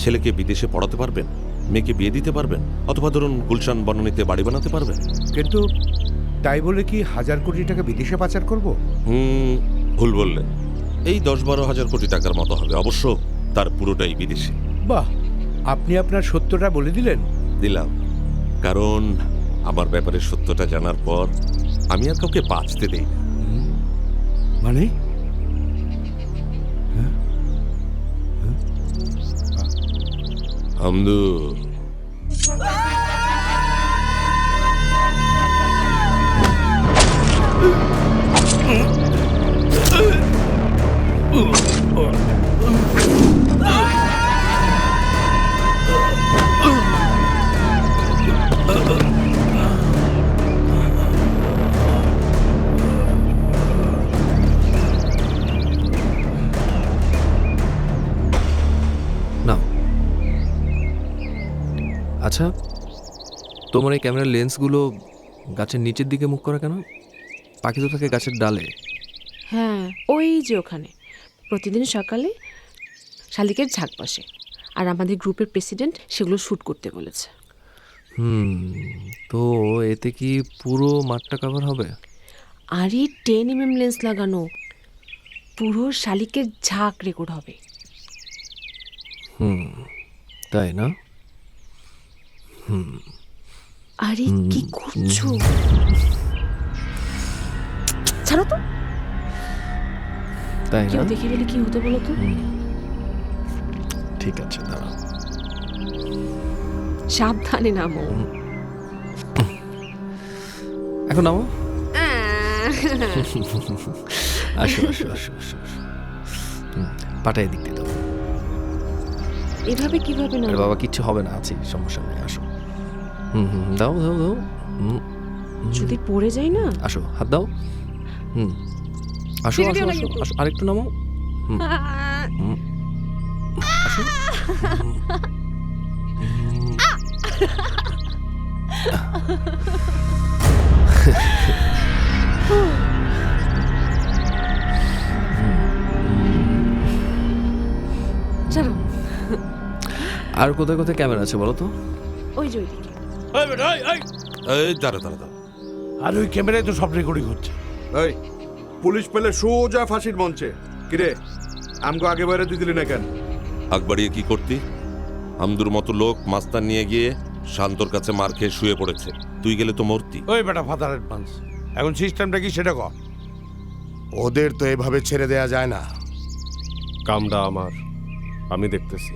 ছেলেকে বিদেশে পড়াতে পারবেন, মেয়েকে বিয়ে দিতে পারবেন, অথবা ধরুন গুলশান বনানীতে বাড়ি বানাতে পারবেন। কিন্তু তাই বলে কি 1000 কোটি টাকা বিদেশে পাচার করব? ভুল বললেন। এই 10-12 হাজার কোটি টাকার মতো হবে, অবশ্য তার পুরোটাই বিদেশে। বাহ, আপনি আপনার সত্যটা বলে দিলেন। দিলাম, কারণ আমার ব্যাপারে সত্যটা জানার পর আমি আর কাউকে বাঁচতে দেই না। মানে? হামদু, আচ্ছা, তোমার এই ক্যামেরার লেন্সগুলো গাছের নিচের দিকে মুখ করা কেন? পাখি তো থাকে গাছের ডালে। হ্যাঁ, ওই যে ওখানে প্রতিদিন সকালে শালিকের ঝাঁক বসে, আর আমাদের গ্রুপের প্রেসিডেন্ট সেগুলো শ্যুট করতে বলেছে। তো এতে কি পুরো মাঠটা কভার হবে? আরে 10mm লেন্স লাগানো, পুরো শালিকের ঝাঁক রেকর্ড হবে। তাই না? আরে কি করছো? ছাড়ো তো। তাই না? কেউ দেখে গেলে কি হতে বলো তো? ঠিক আছে, দাঁড়াও। সাবধানে নামো। এখন নামো। আসো আসো আসো আসো, পাটায় দিক দিয়ে দাও। এভাবে কিভাবে না? বাবা, কিচ্ছু হবে না, আছি, সমস্যা নেই। আসো। দাও দাও দাও। যদি পড়ে যাই না? আসো, হাত দাও। আসো আসো আসো আসো, আরেকটু নামো। আসো। চলো। আর কোথায় কোথায় ক্যামেরা আছে বলো তো? ওই যে ওইদিকে। এই দাঁড়া দাঁড়া দাঁড়া। আর ওই ক্যামেরায় তো সব রেকর্ডিং হচ্ছে। এই পুলিশ পেলে সোজা ফাঁসির মঞ্চে। কিরে, আমগো আগে বাইরে দিয়ে দিলি না কেন? আগ বাড়িয়ে কি করতি? হামদুর মতো লোক মাস্তান নিয়ে গিয়ে শান্তর কাছে মার খেয়ে শুয়ে পড়েছে, তুই গেলে তো মরতি। ওই বেটা ফাদার অ্যাডভান্স, এখন সিস্টেমটা কি সেটা কর। ওদের তো এভাবে ছেড়ে দেয়া যায় না। কামটা আমার, আমি দেখতেছি।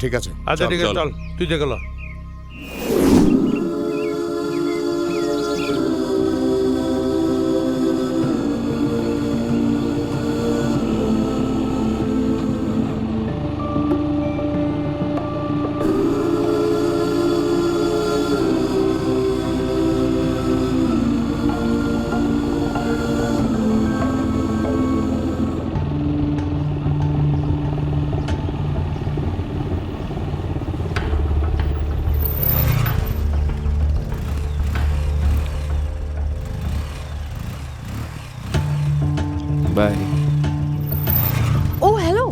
ঠিক আছে। আচ্ছা ঠিক আছে, চল তুই দেখে লো। বাই। ও হ্যালো,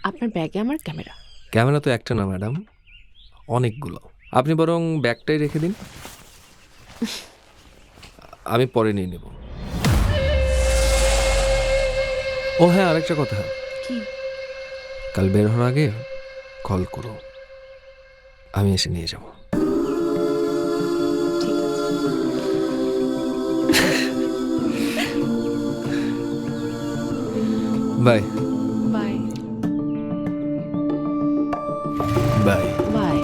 আপনার ব্যাগে আমার ক্যামেরা। ক্যামেরা তো একটা না ম্যাডাম, অনেকগুলো। আপনি বরং ব্যাগটাই রেখে দিন, আমি পরে নিয়ে নেব। ও হ্যাঁ, আরেকটা কথা, কি? কাল বের হওয়ার আগে কল করো, আমি এসে নিয়ে যাব। Bye bye bye bye.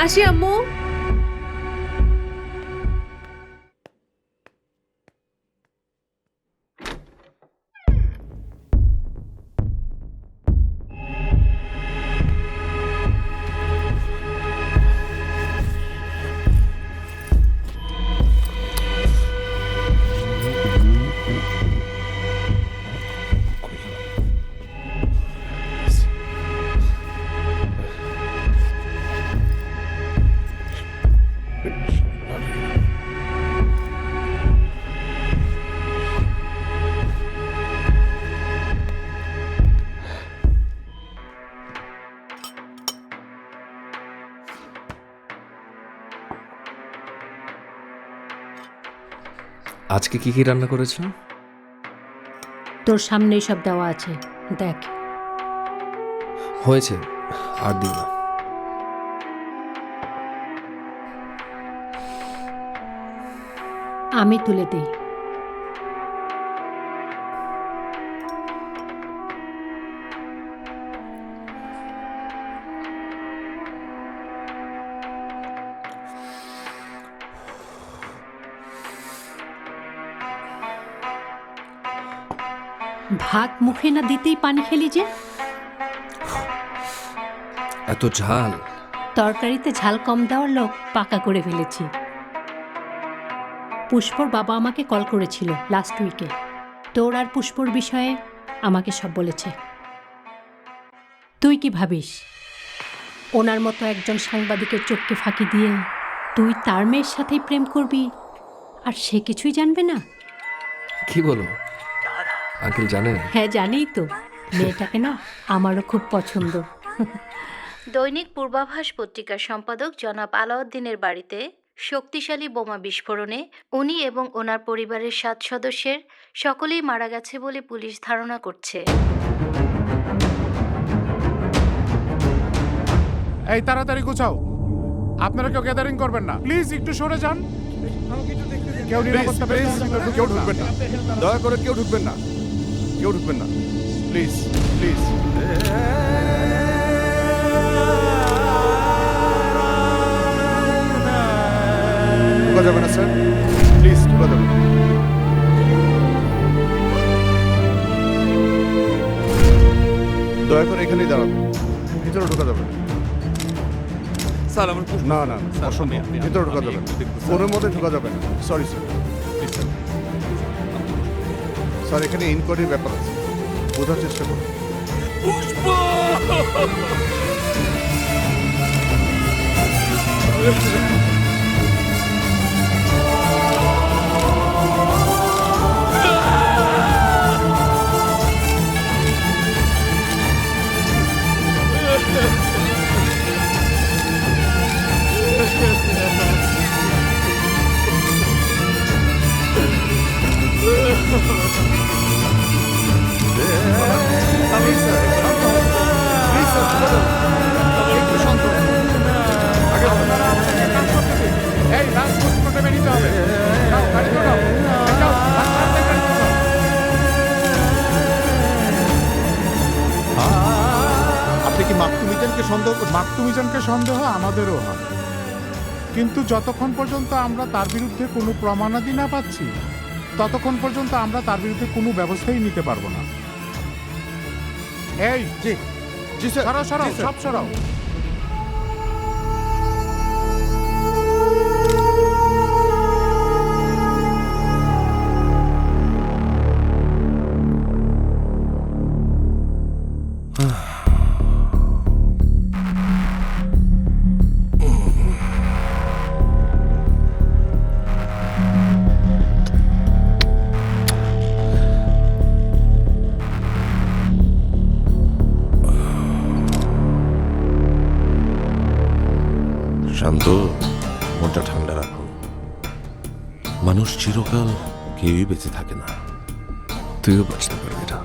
আসি আম্মু। আজকে কি কি রান্না করেছো? তোর সামনেই সব দেওয়া আছে, দেখ। হয়েছে, আর দিও না। আমি তুলে দিই। ভাত মুখে না দিতেই পানি খেলি যে? এত ঝাল। তরকারিতে ঝাল কম দেওয়ার লোক পাকা করে ফেলেছি। পুষ্পর বাবা আমাকে কল করেছিল লাস্ট উইকে। তোর আর পুষ্পর বিষয়ে আমাকে সব বলেছে। তুই কি ভাবিস ওনার মতো একজন সাংবাদিকের চোখকে ফাঁকি দিয়ে তুই তার মেয়ের সাথেই প্রেম করবি আর সে কিছুই জানবে না? কি বলো? আঙ্কেল জানে? হ্যাঁ, জানিই তো। মেয়েটাকে না আমারও খুব পছন্দ। দৈনিক পূর্বাভাস পত্রিকার সম্পাদক জনাব আলাউদ্দিনের বাড়িতে শক্তিশালী বোমা বিস্ফোরণে উনি এবং ওনার পরিবারের 7 সদস্যের সকলেই মারা গেছে বলে পুলিশ ধারণা করছে। এই তাড়াতাড়ি গুছাও, আপনারা কেউ গ্যাদারিং করবেন না, প্লিজ একটু সরে যান। কেউ নিরাপত্তা কেউ ঢুকবেন না, দয়া করে কেউ ঢুকবেন না, কেউ ঢুকবেন না, প্লিজ প্লিজ। ঢুকা যাবে না স্যার, প্লিজ ঢুকা যাবে না। দয়া করে এখানেই দাঁড়াবেন, ভিতরে ঢোকা যাবে না। স্যার আমার না না অসম্ভব, ভিতরে ঢোকা যাবে না, ফোনের মধ্যে ঢোকা যাবে না। Sorry sir, please sir. Sir এখানে ইনকোয়ারির ব্যাপার আছে, বোঝার চেষ্টা করুন। পুষ্প! আপনি কি মাকতুমিজানকে সন্দেহ করছেন? মাকতুমিজানকে সন্দেহ আমাদেরও হয়, কিন্তু যতক্ষণ পর্যন্ত আমরা তার বিরুদ্ধে কোনো প্রমাণাদি না পাচ্ছি ততক্ষণ পর্যন্ত আমরা তার বিরুদ্ধে কোনো ব্যবস্থাই নিতে পারবো না। এই জি জি স্যার, সরাও সরাও, সব সরাও। শান্ত, মনটা ঠান্ডা রাখো। মানুষ চিরকাল কেউই বেঁচে থাকে না। তুইও বাঁচতে পারবি না।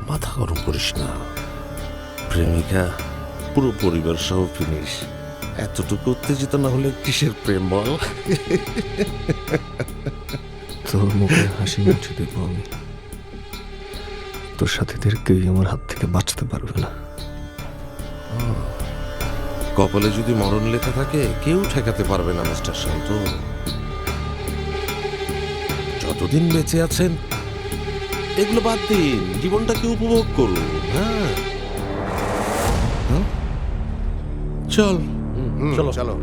মাথা গরম করিস না। প্রেমিকা পুরো পরিবার সহ ফিনিশ। এতটুকু উত্তেজিত না হলে কিসের প্রেম বল? তোর মুখে হাসি মুছে দেখবো আমি। তোর সাথীদের কেউই আমার হাত থেকে বাঁচতে পারবে না। কপালে যদি মরণ লেখা থাকে কেউ ঠেকাতে পারবে না মিস্টার শান্ত। যতদিন বেঁচে আছেন এগুলো বাদ দিন, জীবনটাকে উপভোগ করুন। হ্যাঁ, চল চলো চলো।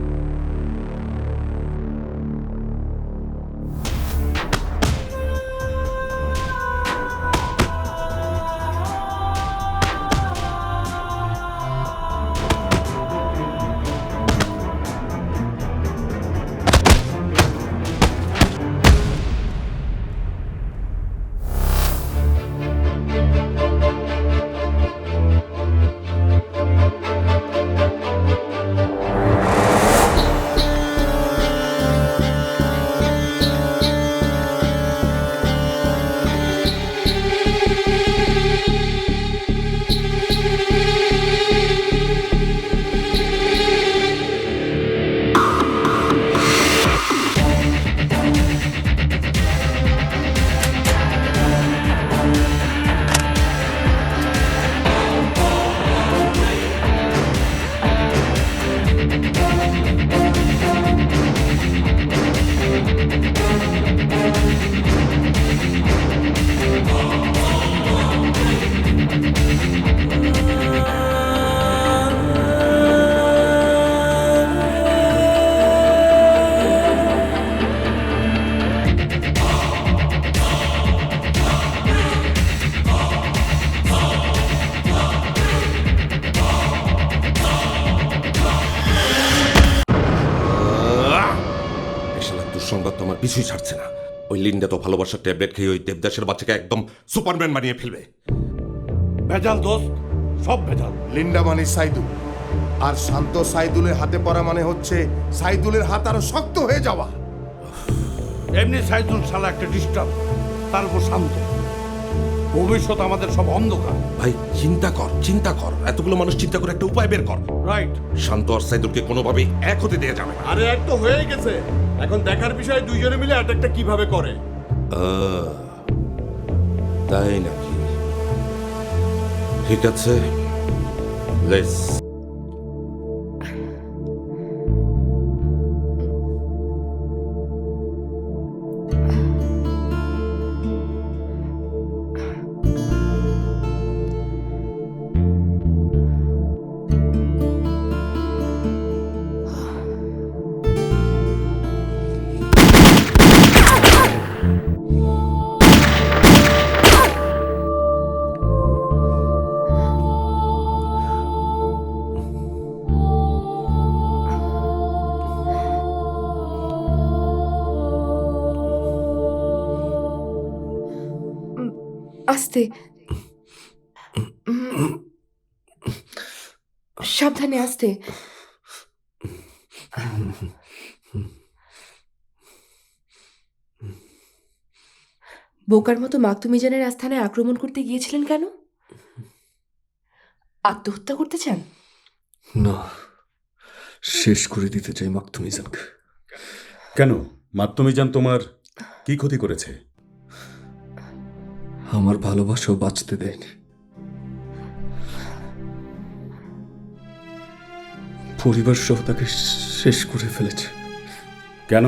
সংবাদ তো আমার কিছুই ছাড়ছে না। ওই লিন্ডা তো ভালোবাসার ট্যাবলেট খেয়ে ওই দেবদাসের বাচ্চাকে একদম সুপারম্যান বানিয়ে ফেলবে। ভেজাল দোস্ত, সব ভেজাল। লিন্ডা মানে সাইদুল, আর শান্ত সাইদুলের হাতে পড়া মানে হচ্ছে সাইদুলের হাত আরো শক্ত হয়ে যাওয়া। এমনি সাইদুল শালা একটা ডিস্টার্ব, তার উপর শান্ত। ভবিষ্যৎ আমাদের সব অন্ধকার। ভাই চিন্তা কর, এতগুলো মানুষ চিন্তা করে একটা উপায় বের কর। রাইট। শান্ত আর সাইদুলকে কোনোভাবেই এক হতে দেয়া যাবে না। আরে এক তো হয়ে গেছে, এখন দেখার বিষয় দুইজনে মিলে অ্যাটাকটা কিভাবে করে। তাই নাকি? ঠিক আছে, লেটস। আস্তে, সাবধানে, আস্তে। বোকার মতো মাকতুমিজানের আস্থানে আক্রমণ করতে গিয়েছিলেন কেন? আত্মহত্যা করতে চান? না, শেষ করে দিতে চাই মাকতুমিজানকে। কেন? মাকতুমিজান তোমার কি ক্ষতি করেছে? আমার ভালোবাসাও বাঁচতে দেয়নি। পরিবার সহ তাকে শেষ করে ফেলেছে। কেন?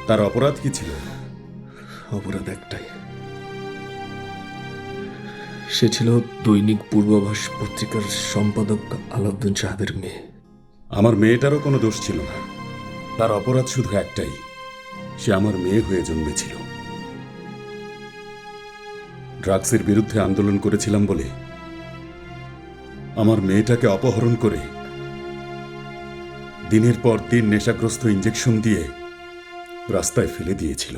তার অপরাধ কি ছিল? অপরাধ একটাই, সে ছিল দৈনিক পূর্বাভাস পত্রিকার সম্পাদক আলাউদ্দিন সাহেবের মেয়ে। আমার মেয়েটারও কোনো দোষ ছিল না। তার অপরাধ শুধু একটাই, সে আমার মেয়ে হয়ে জন্মেছিল। ড্রাগসের বিরুদ্ধে আন্দোলন করেছিলাম বলে আমার মেয়েটাকে অপহরণ করে দিনের পর দিন নেশাগ্রস্ত ইঞ্জেকশন দিয়ে রাস্তায় ফেলে দিয়েছিল।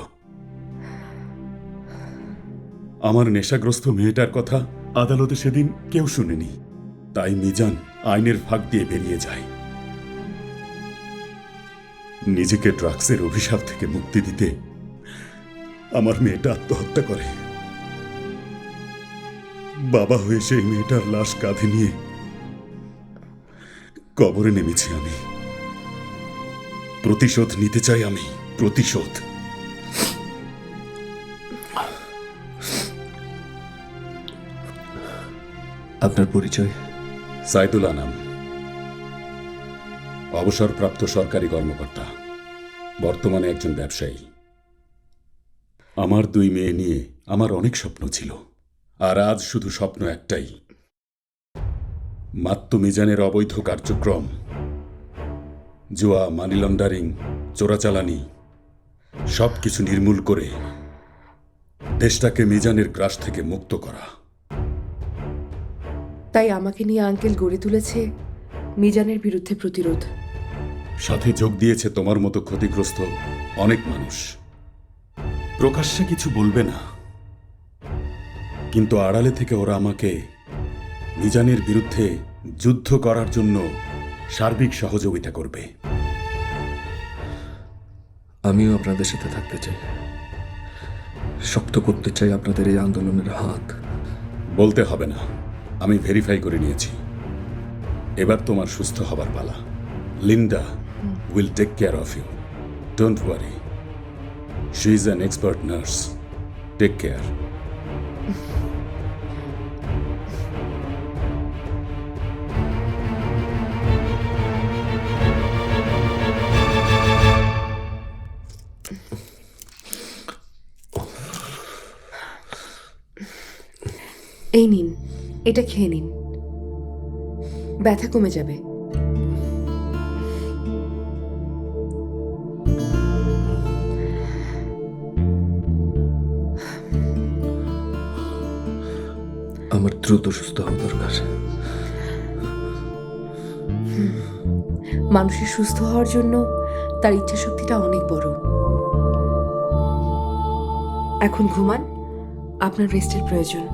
আমার নেশাগ্রস্ত মেয়েটার কথা আদালতে সেদিন কেউ শুনেনি, তাই মিজান আইনের ফাঁক দিয়ে বেরিয়ে যায়। নিজেকে ড্রাগসের অভিশাপ থেকে মুক্তি দিতে আমার মেয়েটা আত্মহত্যা করে। বাবা হয়ে সেই মেয়েটার লাশ কাঁধে নিয়ে কবরে নেমেছি আমি। প্রতিশোধ নিতে চাই আমি, প্রতিশোধ। আপনার পরিচয়? সাইদুল আনাম, অবসরপ্রাপ্ত সরকারি কর্মকর্তা, বর্তমানে একজন ব্যবসায়ী। আমার 2 মেয়ে নিয়ে আমার অনেক স্বপ্ন ছিল, আর আজ শুধু স্বপ্ন একটাই, মাত্তু মিজানের অবৈধ কার্যক্রম, জুয়া, মানি লন্ডারিং, চোরাচালানি সব কিছু নির্মূল করে দেশটাকে মিজানের গ্রাস থেকে মুক্ত করা। তাই আমাকে নিয়ে আঙ্কেল গড়ে তুলেছে মিজানের বিরুদ্ধে প্রতিরোধ। সাথে যোগ দিয়েছে তোমার মতো ক্ষতিগ্রস্ত অনেক মানুষ। প্রকাশ্যে কিছু বলবে না, কিন্তু আড়ালে থেকে ওরা আমাকে মিজানের বিরুদ্ধে যুদ্ধ করার জন্য সার্বিক সহযোগিতা করবে। আমিও আপনাদের সাথে থাকতে চাই, শক্ত করতে চাই আপনাদের এই আন্দোলনের হাত। বলতে হবে না, আমি ভেরিফাই করে নিয়েছি। এবার তোমার সুস্থ হবার পালা। Linda will take care of you, don't worry, she is an expert nurse, take care. এই নিন, এটা খেয়ে নিন, ব্যথা কমে যাবে। আমার দ্রুত সুস্থ হওয়া দরকার। মানুষের সুস্থ হওয়ার জন্য তার ইচ্ছা শক্তিটা অনেক বড়। এখন ঘুমান, আপনার রেস্টের প্রয়োজন।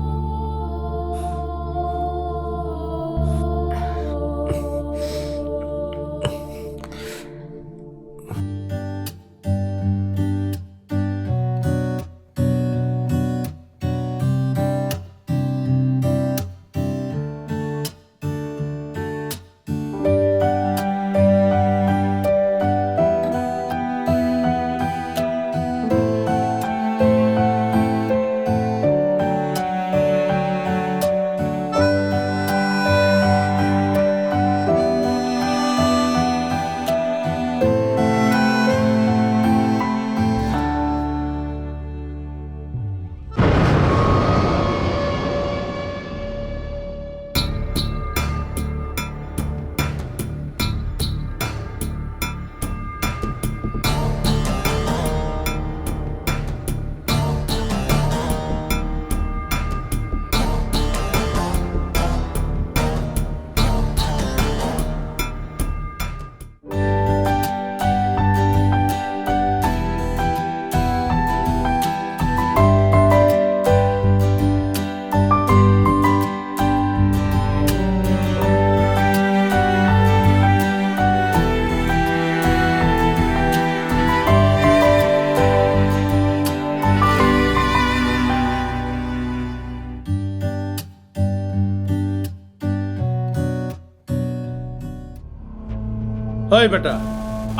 ওই বেটা,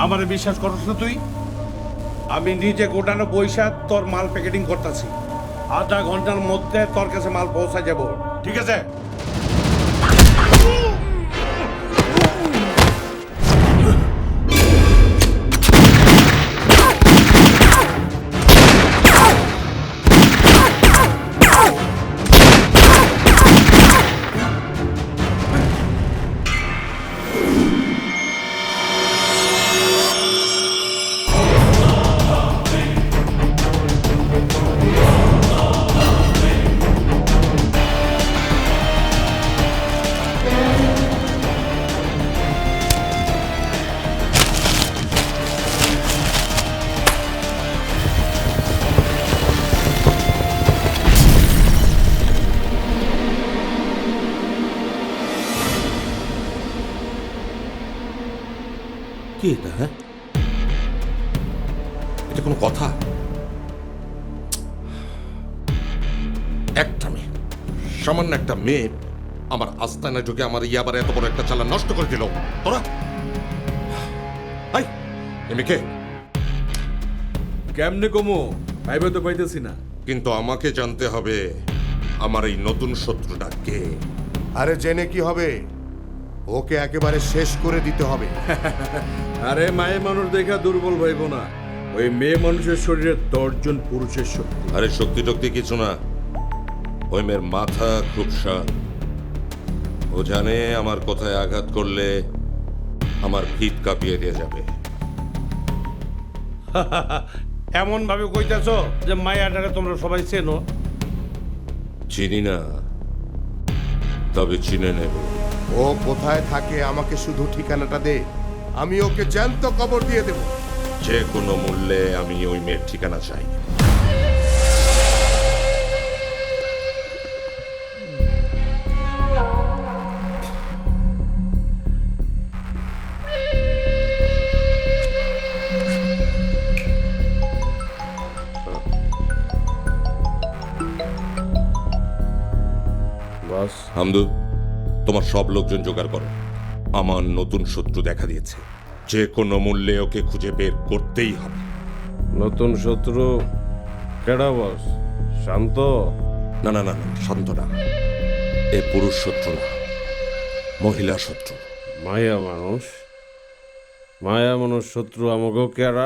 আমারে বিশ্বাস করছ না তুই? আমি নিজে গোটানো পয়সা তোর মাল প্যাকেটিং করতেছি, আধা ঘন্টার মধ্যে তোর কাছে মাল পৌঁছা যাব, ঠিক আছে? কি এটা? হ্যাঁ, এটা কোনো কথা? একটা মেয়ে, সামান্য একটা মেয়ে আমার আস্তানায় ঢুকে আমার ইয়াবার এত বড় একটা চালা নষ্ট করে দিল। তোরা এমকে কেমনে কমো ভাইবে তো পাইতেছি না। কিন্তু আমাকে জানতে হবে আমার এই নতুন শত্রুটা কে। আরে জেনে কি হবে, ওকে একেবারে শেষ করে দিতে হবে। আরে মায়ে মানুষ দেখা দুর্বল ভাইব না, ওই মেয়ে মানুষের শরীরে 10 জন পুরুষের শক্তি। আরে শক্তি টক্তি কিছু না, ওই মেয়ের মাথা খুবসা। ও জানে আমার কথায় আঘাত করলে আমার ভিত কাঁপিয়ে দিয়ে যাবে। এমন ভাবে কইতাছ যে মায়াটাকে তোমরা সবাই চেনো? চিনি না, তবে চিনে নেব। ও কোথায় থাকে আমাকে শুধু ঠিকানাটা দে, আমি ওকে জ্যান্ত কবর দিয়ে দেব। যে কোনো মূল্যে আমি ওই মেয়ের ঠিকানা চাই। বস হামদু, তোমার সব লোকজন জোগাড় করো। আমার নতুন শত্রু দেখা দিয়েছে, যে কোনো মূল্যে ওকে খুঁজে বের করতেই হবে। নতুন শত্রু কেডা বস? শান্ত? না না না না, শান্ত না। এ পুরুষ শত্রু না, মহিলা শত্রু। মায়া মানুষ? মায়া মানুষ শত্রু আমাকেও কেডা?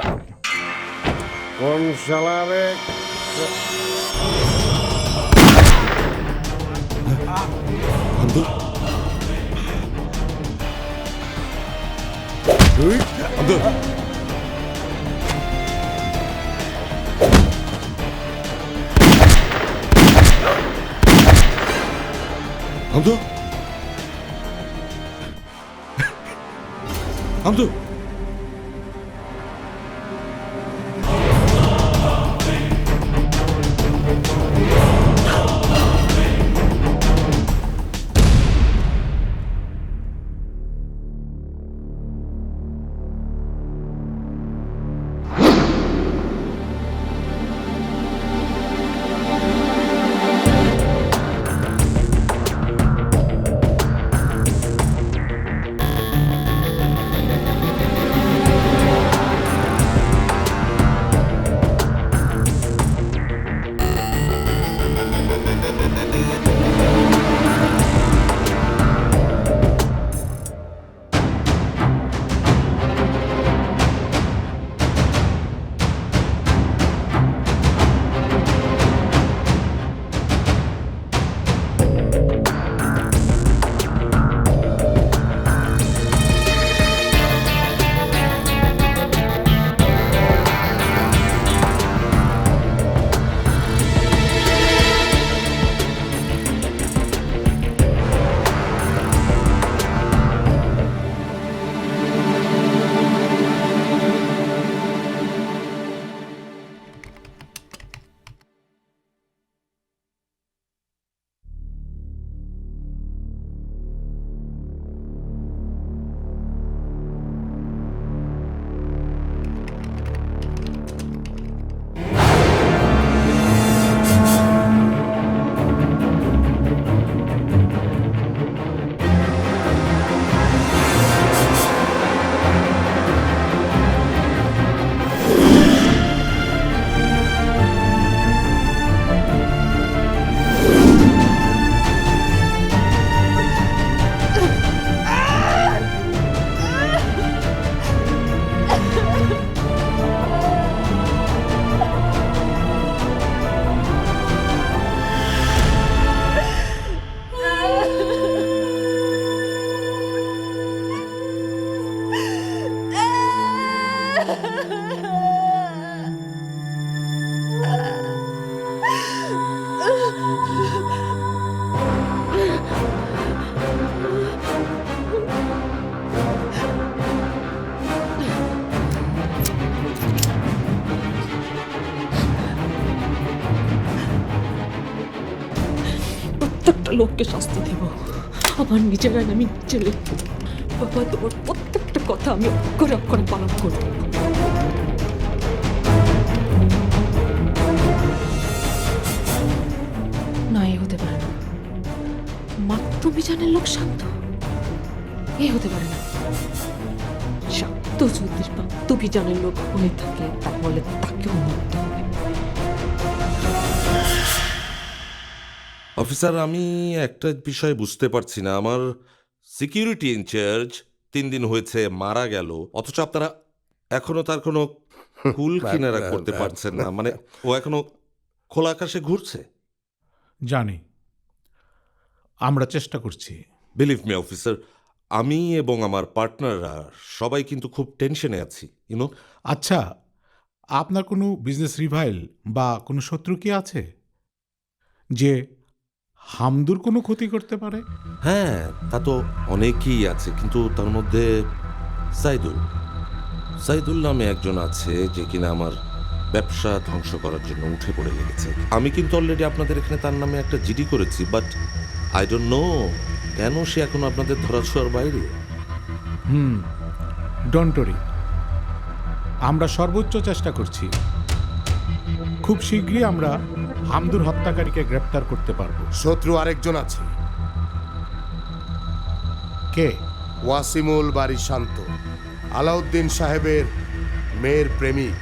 কোন শালারে? হামদু, হামদু, হামদু, হামদু। প্রত্যেকটা লোককে শাস্তি দেব, আমার নিজের আইন আমি নিজে লিখব। বাবা, তোমার প্রত্যেকটা কথা আমি অক্ষরে অক্ষরে পালন করব। না, এ হতে পারে না। মাতৃবিজানের লোক শান্ত, এ হতে পারে না। শান্ত যদি মাতৃবিজানের লোক হয়ে থাকে, তাহলে তাকেও মারতে হবে। অফিসার, আমি একটা বিষয় বুঝতে পারছি না। আমার সিকিউরিটি ইনচার্জ 3 দিন হয়েছে মারা গেল, অথচ আপনারা এখনো তার কোনো কুল কিনারা করতে পারছেন না। মানে ও এখনো খোলা আকাশে ঘুরছে। জানি, আমরা চেষ্টা করছি। বিলিভ মি অফিসার, আমি এবং আমার পার্টনাররা সবাই কিন্তু খুব টেনশনে আছি, ইউনো। আচ্ছা, আপনার কোনো বিজনেস রিভাইল বা কোনো শত্রু কি আছে যে হামদুর কোনো ক্ষতি করতে পারে? হ্যাঁ, তা তো অনেকেই আছে, কিন্তু তার মধ্যে সাইদুল নামে একজন আছে যে কিনা আমার ব্যবসা ধ্বংস করার জন্য উঠে পড়ে লেগেছে। আমি কিন্তু অলরেডি আপনাদের এখানে তার নামে একটা জিডি করেছি, বাট আই ডোন্ট নো কেন সে এখন আপনাদের ধরাছোঁয়ার বাইরে। ডোন্ট ওরি, আমরা সর্বোচ্চ চেষ্টা করছি। খুব শীঘ্রই আমরা হামদুর হত্যাকারীকে গ্রেপ্তার করতে পারবো। শত্রু আরেকজন আছে। কে? ওয়াসিমুল বাড়ি শান্ত, আলাউদ্দিন সাহেবের মেয়ের প্রেমিক।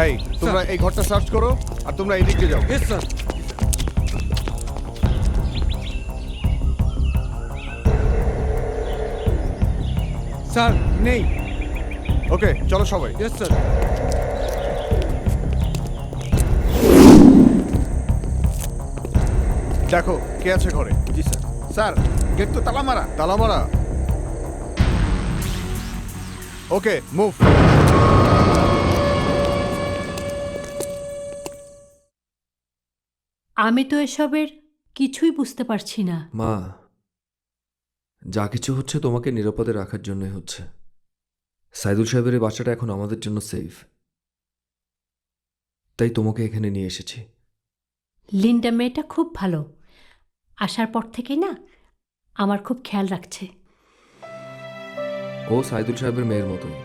এই, তোমরা এই ঘরটা সার্চ করো আর তোমরা এই দিকে যাও। স্যার। স্যার নেই। ওকে, চলো সবাই। Yes sir. দেখো কে আছে ঘরে। জি স্যার। স্যার, গেট তো তালা মারা। তালা মারা? ওকে, মুভ। আমি তো এসবের কিছুই বুঝতে পারছি না। মা, যা কিছু হচ্ছে তোমাকে নিরাপদে রাখার জন্যই হচ্ছে। সাইদুল সাহেবের এই বাচ্চাটা এখন আমাদের জন্য সেফ, তাই তোমাকে এখানে নিয়ে এসেছি। লিন্ডা মেয়েটা খুব ভালো, আসার পর থেকেই না আমার খুব খেয়াল রাখছে। ও সাইদুল সাহেবের মেয়ের মতোই।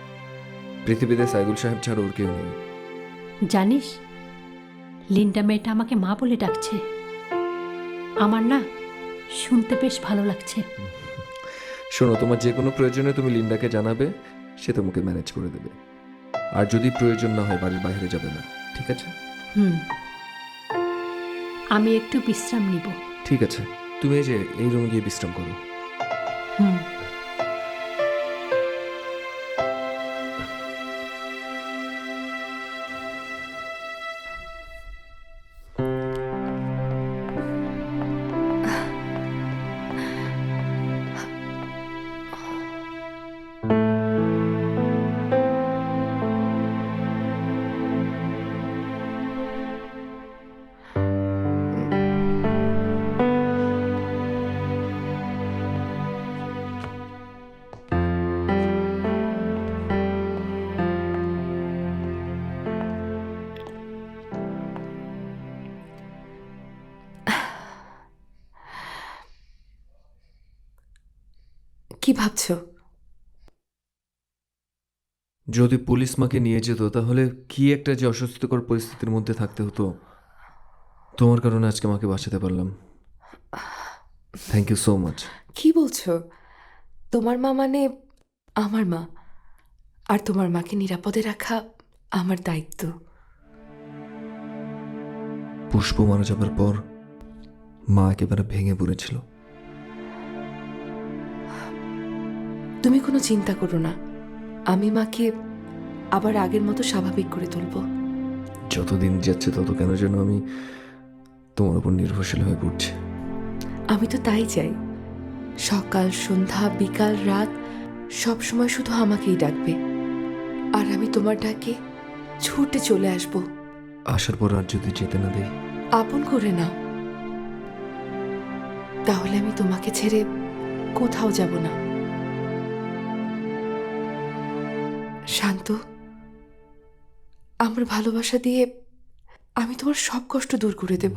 পৃথিবীতে সাইদুল সাহেব ছাড়া ওর কেউ নেই। জানিস, লিন্ডা মেয়েটা আমাকে মা বলে ডাকছে। আমার না শুনতে বেশ ভালো লাগছে। শোনো, তোমার যে কোনো প্রয়োজনে তুমি লিন্ডাকে জানাবে, সে তোমাকে ম্যানেজ করে দেবে। আর যদি প্রয়োজন না হয় বাড়ির বাইরে যাবে না, ঠিক আছে? আমি একটু বিশ্রাম নিব। ঠিক আছে, তুমি এই যে এই রুমে গিয়ে বিশ্রাম করো। কি ভাবছো? যদি পুলিশ মাকে নিয়ে যেত তাহলে কি একটা যে অস্বস্তিকর পরিস্থিতির মধ্যে থাকতে হতো। তোমার কারণে আজকে মাকে বাঁচাতে পারলাম। Thank you so much. কি বলছো? তোমার মা মানে আমার মা, আর তোমার মাকে নিরাপদে রাখা আমার দায়িত্ব। পুষ্প মারা যাবার পর মা একেবারে ভেঙে পড়েছিল। তুমি কোনো চিন্তা করো না, আমি মাকে আবার আগের মতো স্বাভাবিক করে তুলব। যতদিন যাচ্ছে তত কেন যেন আমি তোমার উপর নির্ভরশীল হয়ে পড়ছি। আমি তো তাই চাই, সকাল সন্ধ্যা বিকাল রাত সব সময় শুধু আমাকেই ডাকবে, আর আমি তোমার ডাকে ছুটে চলে আসব। আসার পর আর যদি যেতে না দেই? আপন করে নাও, তাহলে আমি তোমাকে ছেড়ে কোথাও যাব না। শান্ত, আমার ভালোবাসা দিয়ে আমি তোমার সব কষ্ট দূর করে দেব।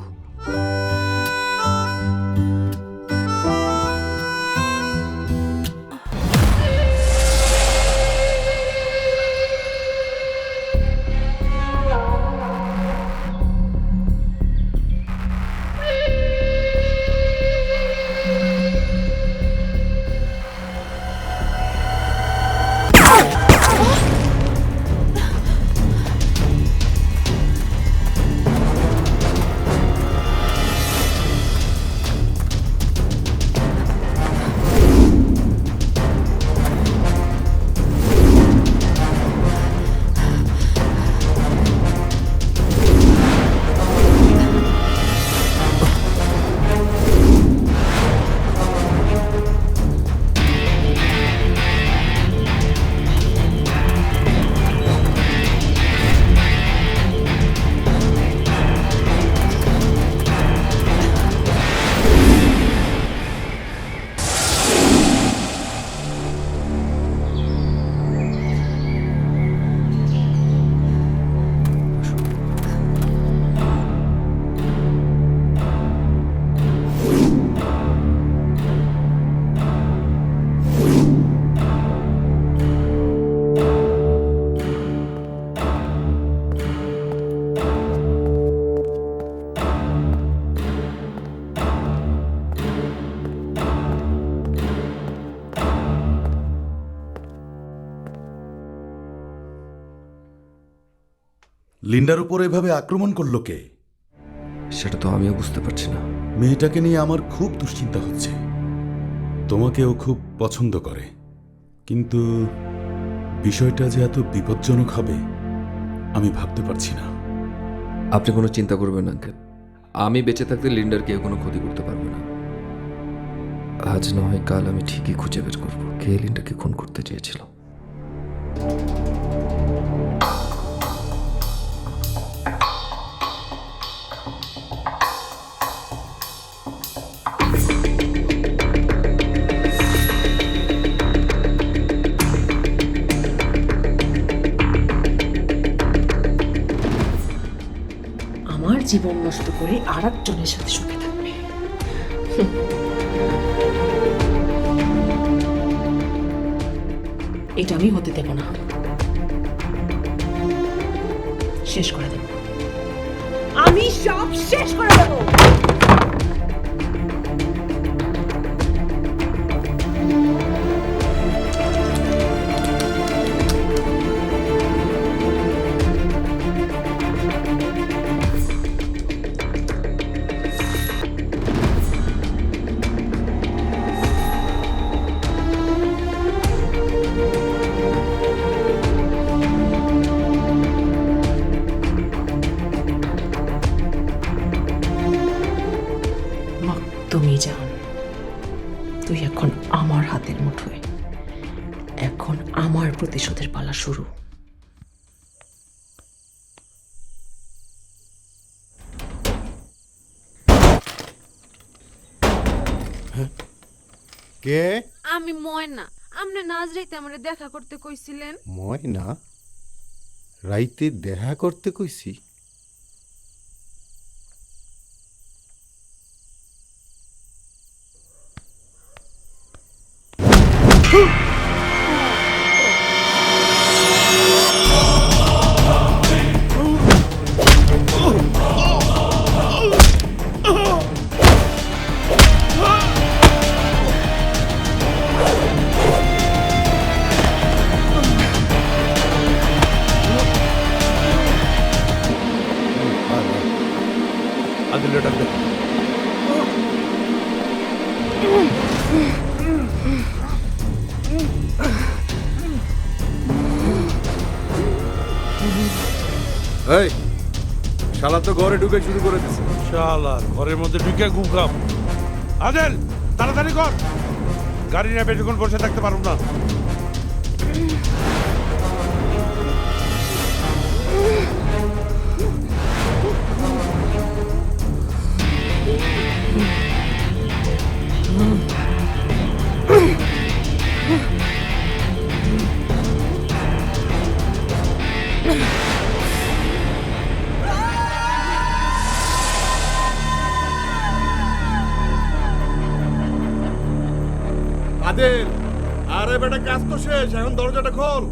লিন্ডার উপর এভাবে আক্রমণ করলো কে? সেটা তো আমিও বুঝতে পারছি না। মেয়েটাকে নিয়ে আমার খুব দুশ্চিন্তা হচ্ছে। তোমাকে ও খুব পছন্দ করে, কিন্তু বিষয়টা যে এত বিপজ্জনক হবে আমি ভাবতে পারছি না। আপনি কোনো চিন্তা করবেন না আঙ্কেল, আমি বেঁচে থাকতে লিন্ডার কেউ কোনো ক্ষতি করতে পারবে না। আজ না হয় কাল আমি ঠিকই খুঁজে বের করবো কে লিন্ডাকে খুন করতে চেয়েছিল। আমার জীবন নষ্ট করে আর একজনের সাথে সুখে থাকবে। এটা আমি হতে দেব না, শেষ করে দেব, আমি সব শেষ করে দেব। তুমি জান, তুই এখন আমার হাতের মুঠোয়, এখন আমার প্রতিশোধের পালা শুরু। কে? আমি ময়না। আপনি নাজ রাইতে আমারে দেখা করতে কইছিলেন। ময়না? রাইতে দেখা করতে কইছি? এই শালা তো ঘরে ঢুকে শুরু করে দিছে। শালা ঘরের মধ্যে ঢুকে গুকাম। আদেল তাড়াতাড়ি কর, গাড়ি নিয়ে বেশিক্ষণ বসে থাকতে পারব না। আদেল, আরে বেটা কাজ তো শেষ, এখন দরজাটা খোল।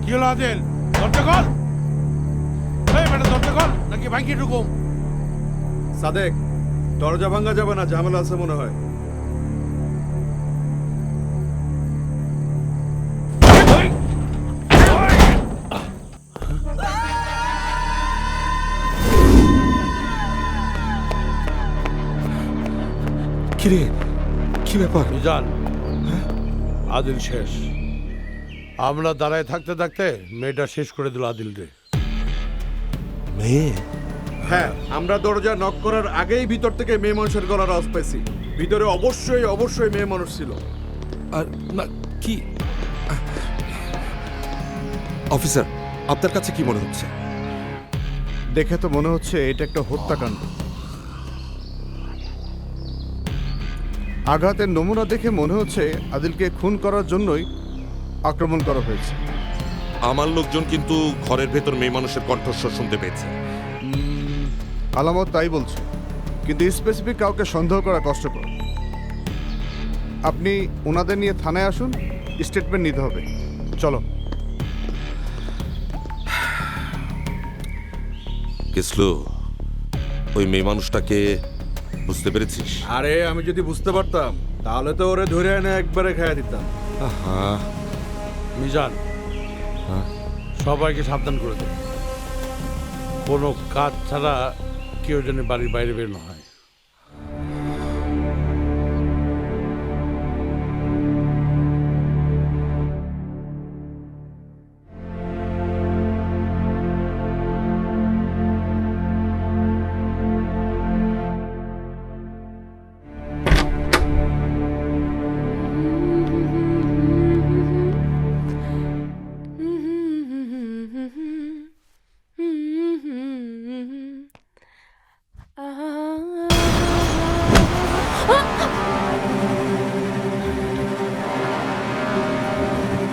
কি হলো আদেল, দরজা খোল। এই বেটা দরজা খোল, নাকি ভাঙিয়ে ঢুকুম? সাদেক, দরজা ভাঙা যাবে না, ঝামেলা আছে মনে হয়। কিরে, কি ব্যাপার? মিজান, আদিল শেষ। আমরা দাঁড়ায় থাকতে থাকতে মেয়েটা শেষ করে দিল আদিল রে। মেয়ে? হ্যাঁ, আমরা দরজা নক করার আগেই ভিতর থেকে মেয়ে মানুষের গলার আওয়াজ পাইছি। ভিতরে অবশ্যই অবশ্যই মেয়ে মানুষ ছিল। আর না কি অফিসার, আপনার কাছে কি মনে হচ্ছে? দেখে তো মনে হচ্ছে এটা একটা হত্যাকাণ্ড। আঘাতের নমুনা দেখে মনে হচ্ছে আদিলকে খুন করার জন্যই আক্রমণ করা হয়েছে। আমার লোকজন কিন্তু ঘরের ভেতর মেয়ে মানুষের কণ্ঠস্বর শুনতে পেয়েছে। আলামত তাই বলছে, কিন্তু স্পেসিফিক কাউকে সন্দেহ করা কষ্টকর। আপনি ওনাদের নিয়ে থানায় আসুন, স্টেটমেন্ট নিতে হবে। চলো। কিসলু, ওই মেয়ে মানুষটাকে বুঝতে পেরেছিস? আরে আমি যদি বুঝতে পারতাম তাহলে তো ওরে ধরে এনে একবারে খাইয়া দিতাম। হ্যাঁ মিজান, সবাইকে সাবধান করে দেব, কোনো কাজ ছাড়া কেউ যেন বাড়ির বাইরে বের না হয়।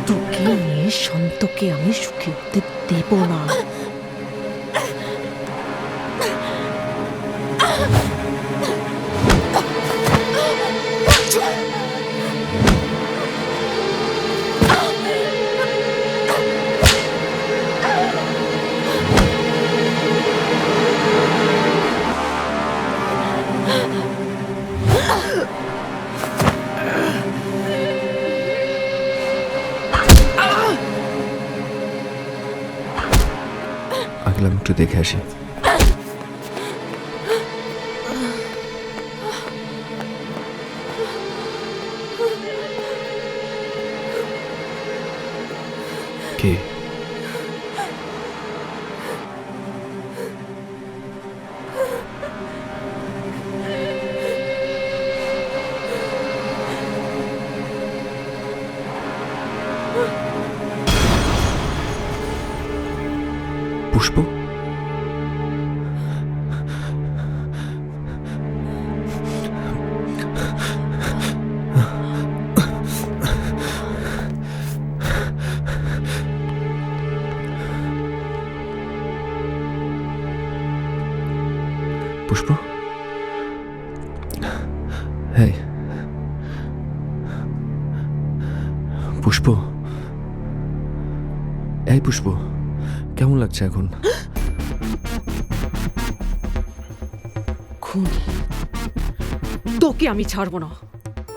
তোকে নিয়ে শান্তকে আমি সুখী হতে দেব না। আগলাম একটু দেখে আসি। কে? পুষ্প? পুষ্প? হ্যাঁ পুষ্প, এই পুষ্প, কেমন লাগছে এখন? খুনি, তোকে আমি ছাড়বো না।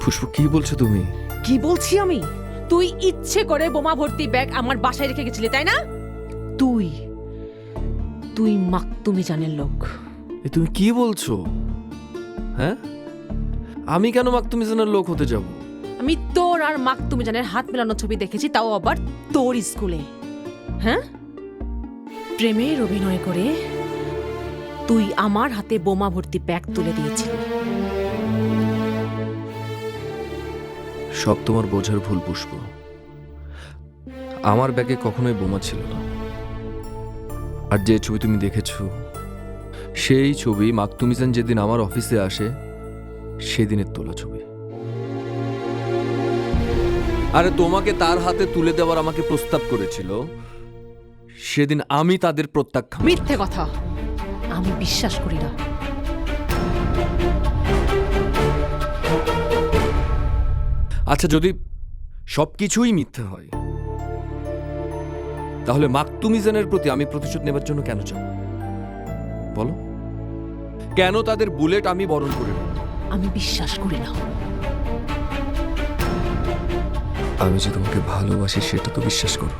পুষ্প কি বলছো তুমি? কি বলছি আমি? তুই ইচ্ছে করে বোমা ভর্তি ব্যাগ আমার বাসায় রেখে গেছিলি, তাই না? তুই মাকতুমি জানের লোক। এ তুমি কি বলছো? হ্যাঁ, আমি কেন মাকতুমিজানের লোক হতে যাব? আমি তোর আর মাকতুমিজানের হাত মেলানো ছবি দেখেছি, তাও আবার তোর স্কুলে। হ্যাঁ, প্রেমের অভিনয় করে তুই আমার হাতে বোমা ভর্তি ব্যাগ তুলে দিয়েছিলি। সব তোমার বোঝার ভুল, পুষ্প। আমার ব্যাগে কখনোই বোমা ছিল না। আর যে ছবি তুমি দেখেছো, সেই ছবি মাকতুমিজান যেদিন আমার অফিসে আসে সেদিনের তোলা ছবি। আরে তোমাকে তার হাতে তুলে দেওয়ার আমাকে প্রস্তাব করেছিল, সেদিন আমি তাদের প্রত্যাখ্যান। মিথ্যে কথা, আমি বিশ্বাস করি না। আচ্ছা, যদি সবকিছুই মিথ্যে হয়, তাহলে মাকতুমিজানের প্রতি আমি প্রতিশোধ নেবার জন্য কেন যাব? বলো, কেন তাদের বুলেট আমি বরণ করে নেব? আমি বিশ্বাস করি না। আমি যে তোমাকে ভালোবাসি সেটা তো বিশ্বাস করো।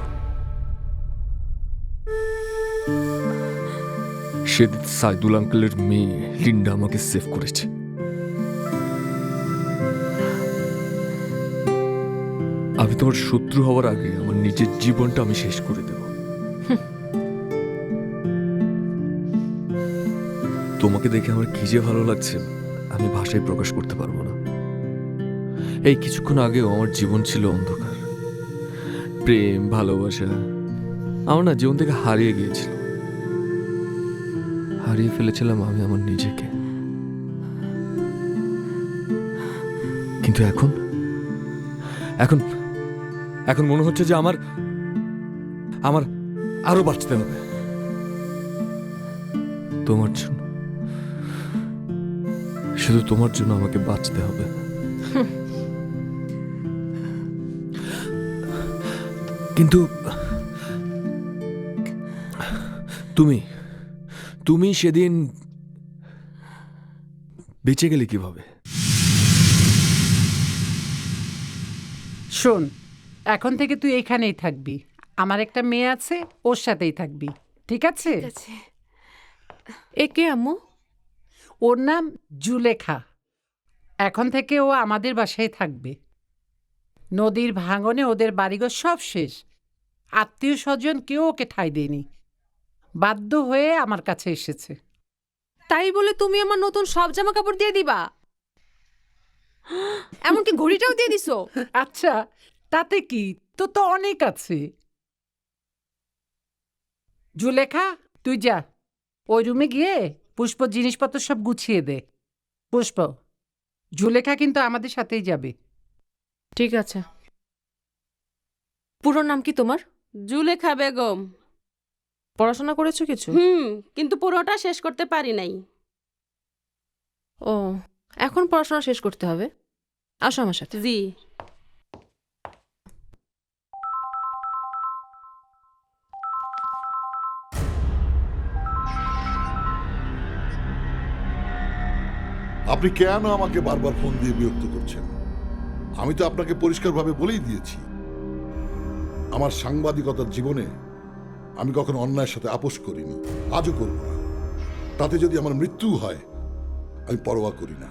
সেদিন সাইদুল আঙ্কেলের মেয়ে লিন্ডা আমাকে সেভ করেছে। আমি তোমার শত্রু হওয়ার আগে আমার নিজের জীবনটা আমি শেষ করে দেব। তোমাকে দেখে আমার কি যে ভালো লাগছে আমি ভাষায় প্রকাশ করতে পারবো না। এই কিছুক্ষণ আগেও আমার জীবন ছিল অন্ধকার। প্রেম, ভালোবাসা আমার না জীবন থেকে হারিয়ে গিয়েছিল। হারিয়ে ফেলেছিলাম আমি আমার নিজেকে। কিন্তু এখন এখন এখন মনে হচ্ছে যে আমার আমার আরো বাঁচতে হবে তোমার জন্য। শুধু তোমার জন্য আমাকে বাঁচতে হবে। কিন্তু তুমি সেদিন বেঁচে গেলে কিভাবে? শোন, এখন থেকে তুই এখানেই থাকবি। আমার একটা মেয়ে আছে, ওর সাথেই থাকবি, ঠিক আছে? এ কে আম্মু? ওর নাম জুলেখা। এখন থেকে ও আমাদের বাসায় থাকবে। নদীর ভাঙনে ওদের বাড়িঘর সব শেষ, আত্মীয় স্বজন কেউ ওকে ঠাঁই দেয়নি, বাধ্য হয়ে আমার কাছে এসেছে। তাই বলে তুমি আমার নতুন সব জামা কাপড় দিয়ে দিবা? এমনকি ঘড়িটাও দিয়ে দিছো? আচ্ছা, তাতে কি, তো তো অনেক আছে। জুলেখা, তুই যা ওই রুমে গিয়ে পুষ্প জিনিসপত্র সব গুছিয়ে দে। পুষ্প, জুলেখা কিন্তু আমাদের সাথেই যাবে। ঠিক আছে। পুরো নাম কি তোমার? জুলেখা বেগম। পড়াশোনা করেছো কিছু? কিন্তু পুরোটা শেষ করতে পারি নাই। ও, এখন পড়াশোনা শেষ করতে হবে। আসো আমার সাথে। জি। আপনি কেন আমাকে বারবার ফোন দিয়ে বিরক্ত করছেন? আমি তো আপনাকে পরিষ্কারভাবে বলেই দিয়েছি, আমার সাংবাদিকতার জীবনে আমি কখনো অন্যায়ের সাথে আপোষ করিনি, আজও করব না। তাতে যদি আমার মৃত্যু হয় আমি পরোয়া করি না।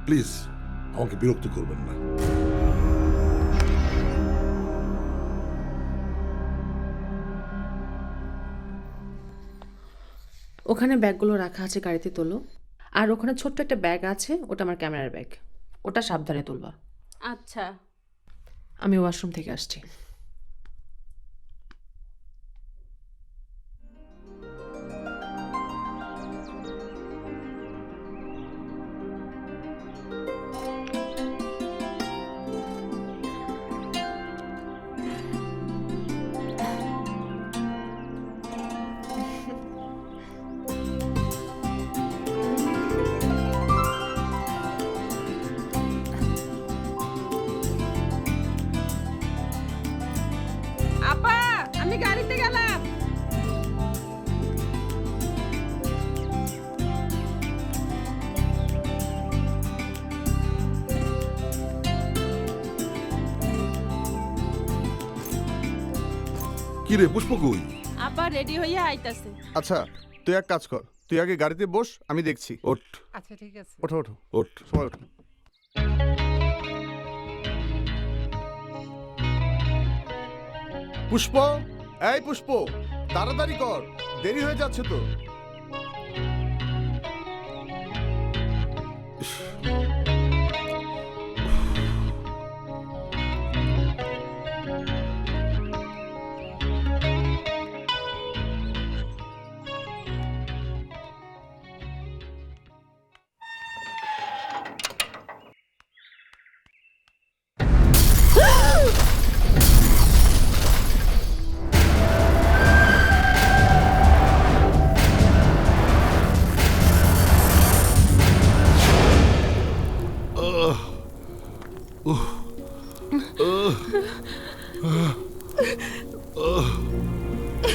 প্লিজ আমাকে বিরক্ত করবেন না। ওখানে ব্যাগগুলো রাখা আছে, গাড়িতে তোলো। আর ওখানে ছোট্ট একটা ব্যাগ আছে, ওটা আমার ক্যামেরার ব্যাগ, ওটা সাবধানে তুলবা। আচ্ছা। আমি ওয়াশরুম থেকে আসছি। আপা, আমি গাড়িতে গেলাম। কি রে পুষ্প কই? আপা রেডি হইয়া আইতাছে। আচ্ছা, তুই এক কাজ কর, তুই আগে গাড়িতে বস, আমি দেখছি। ওঠ। আচ্ছা ঠিক আছে। ওঠো ওঠো ওঠ। সবাই ওঠো। পুষ্প, এই পুষ্প, তাড়াতাড়ি কর, দেরি হয়ে যাচ্ছে তো।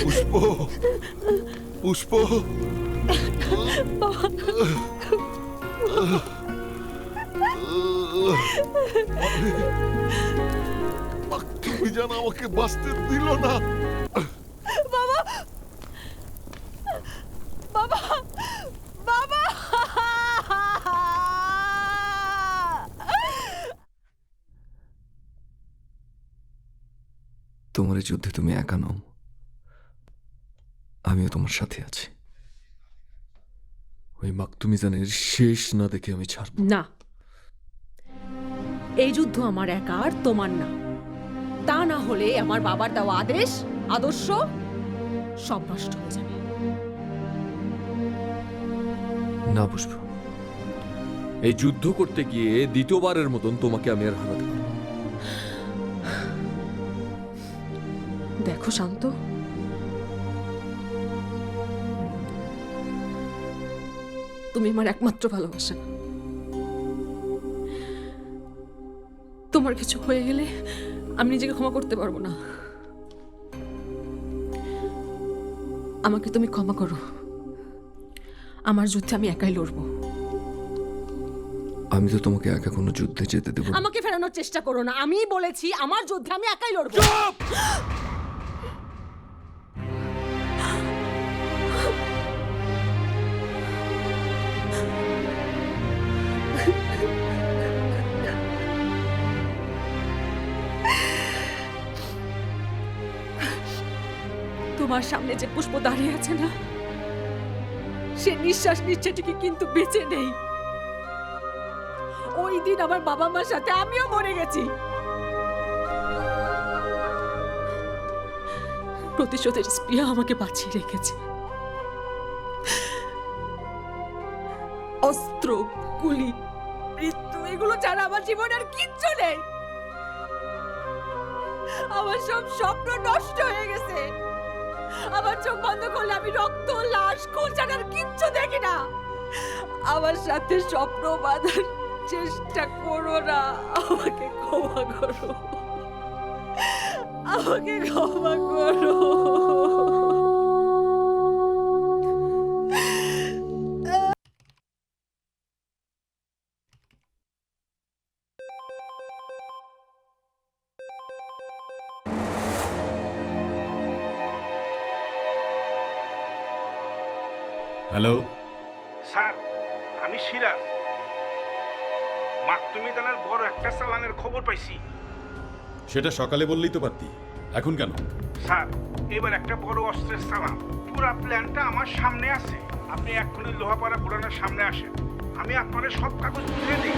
পুষ্প, পুষ্প, মাকতুমিজান আমাকে বাঁচতে দিল না। বাবা, বাবা, বাবা। তোমার এই যুদ্ধে তুমি একা নও, আমিও তোমার সাথে আছি। ওই মাকতুমিজানের শেষ না দেখে আমি ছাড়ব না। এই যুদ্ধ আমার একার, তোমার না। তা না হলে আমার বাবার দেওয়া আদেশ, আদর্শ সব নষ্ট হয়ে যাবে। না পুষ্প, এই যুদ্ধ করতে গিয়ে দ্বিতীয়বারের মতন তোমাকে আমি আর হারাতে পারব না। দেখো শান্ত, তুমি আমার একমাত্র ভালোবাসা। তোমার কিছু হয়ে গেলে আমি নিজেকে ক্ষমা করতে পারবো না। আমাকে তুমি ক্ষমা করো। আমার যুদ্ধে আমি একাই লড়বো। আমি তো তোমাকে একা কোনো যুদ্ধে যেতে দেব না। আমাকে ফেরানোর চেষ্টা করো না। আমি বলেছি আমার যুদ্ধে আমি একাই লড়বো। তোমার সামনে যে পুষ্প দাঁড়িয়ে আছে না, সে নিঃশ্বাস নিচ্ছে ঠিকই কিন্তু বেঁচে নেই। ওই দিন আমার বাবা মার সাথে আমিও মরে গেছি। প্রতিশোধের স্পৃহা আমাকে বাঁচিয়ে রেখেছে। অস্ত্র, গুলি, মৃত্যু এগুলো ছাড়া আমার জীবনে আর কিচ্ছু নেই। আমার সব স্বপ্ন নষ্ট হয়ে গেছে। আমার চোখ বন্ধ করলে আমি রক্ত, লাশ, খুন ছাড়া আর কিচ্ছু দেখি না। আমার সাথে স্বপ্ন বাঁধার চেষ্টা করো না। আমাকে ক্ষমা করো, আমাকে ক্ষমা করো। হ্যালো, স্যার, আমি সিরাজ। মাকতুমিজানের বড় একটা চালানের খবর পাইছি। সেটা সকালে বললেই তো পারতি, এখন কেন? স্যার, এবার একটা বড় অস্ত্রের চালান। পুরা প্ল্যানটা আমার সামনে আছে। আপনি এক্ষুনি লোহাপাড়া পুরানোর সামনে আসেন, আমি আপনার সব কাগজ বুঝিয়ে দিই।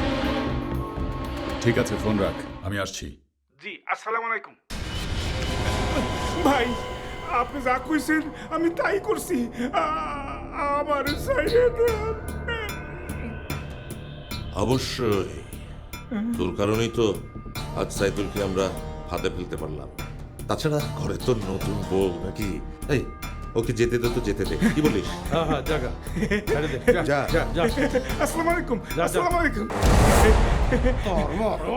ঠিক আছে, ফোন রাখ, আমি আসছি। জি, আসসালামু আলাইকুম। ভাই, আপনি যা কইছেন আমি তাই করছি। আমার সাইডে দেন। অবশ্যই, তোর কারণেই তো আজ সাইদুলকে আমরা ফাঁদে ফেলতে পারলাম। তাছাড়া ঘরে তো নতুন বউ নাকি। এই, ওকে যেতে দে তো, যেতে দে, কি বলিস? হ্যাঁ হ্যাঁ, জায়গা যা যা। আসসালামু আলাইকুম। আসসালামু আলাইকুম। তোর মরো।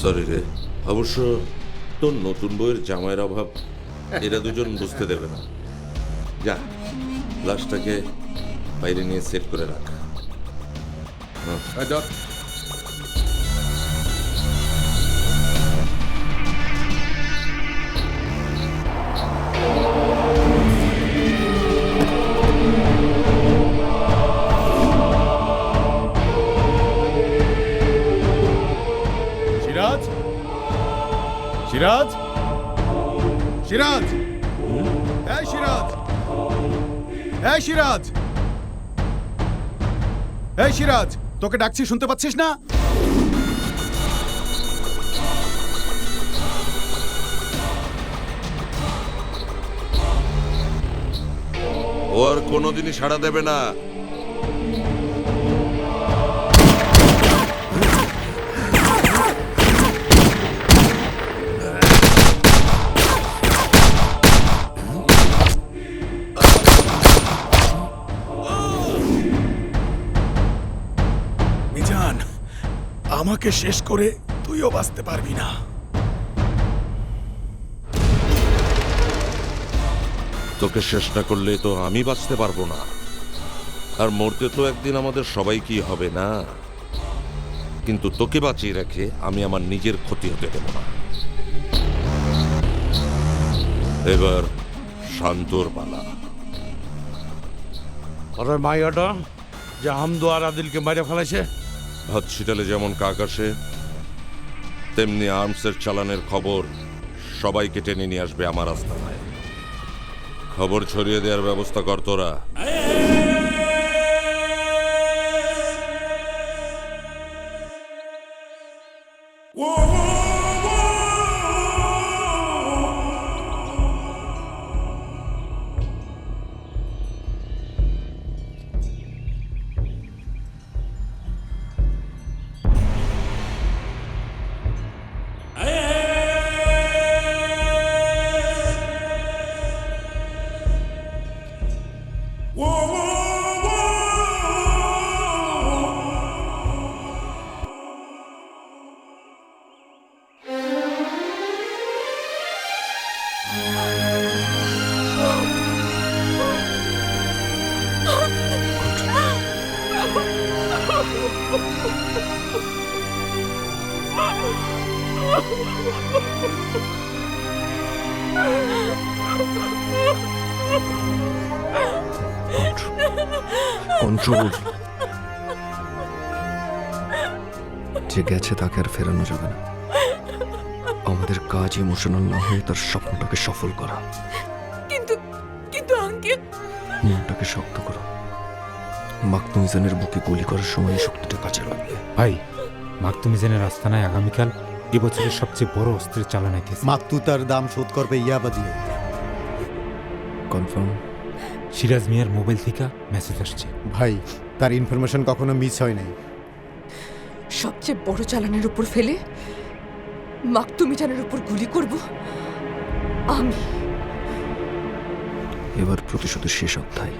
সরি রে, অবশ্য তোর নতুন বইয়ের জামাইয়ের অভাব এরা দুজন বুঝতে দেবে না। যা, লাশটাকে বাইরে নিয়ে সেট করে রাখ। সিরাজ সিরাজ সিরাজ এই সিরাজ এই সিরাজ এই সিরাজ তোকে ডাকছি শুনতে পাচ্ছিস না? ও আর কোনোদিনই সাড়া দেবে না। মিজান, আমাকে শেষ করে তুইও বাঁচতে পারবি না। তোকে শেষ না করলে তো আমি বাঁচতে পারবো না, আর মরতে তো একদিন আমাদের সবাইকেই হবে না। কিন্তু তোকে বাঁচিয়ে রেখে আমি আমার নিজের ক্ষতি হতে দেব না। এবার শান্তর পালা। আরে মাইয়াটা যে হামদু আর আদিলকে মাইরে ফেলাইছে। ভাত ছিটালে যেমন কাক আসে, তেমনি আর্মসের চালানের খবর সবাইকে টেনে নিয়ে আসবে আমার আস্তানায়। খবর ছড়িয়ে দেওয়ার ব্যবস্থা কর তোরা। কন্ট্রোল। যে গেছে তাকে আর ফেরানো যাবে না। আমাদের কাজ ইমোশনাল না হয়ে তার স্বপ্নটাকে সফল করা। কিন্তু কিন্তু আঙ্কেল, মনটাকে শক্ত করো। মাকতুমিজানের বুকে গুলি করার সময় এই শক্তিটা কাজে লাগবে। ভাই, মাকতুমিজানের আস্তানায় আগামীকাল এবছরের সবচেয়ে বড় অস্ত্রের চালান আইতেছে। মাকতু তার দাম শোধ করবে ইয়াবা দিয়ে। কনফার্ম? সিরাজ মিয়ার মোবাইল থেকে মেসেজ আসছে। ভাই, তার ইনফরমেশন কখনো মিস হয় নাই। সবচেয়ে বড় চালানের উপর ফেলে মাকতুমিজানের উপর গুলি করব আমি। এবার প্রতিশোধের শেষ অধ্যায়।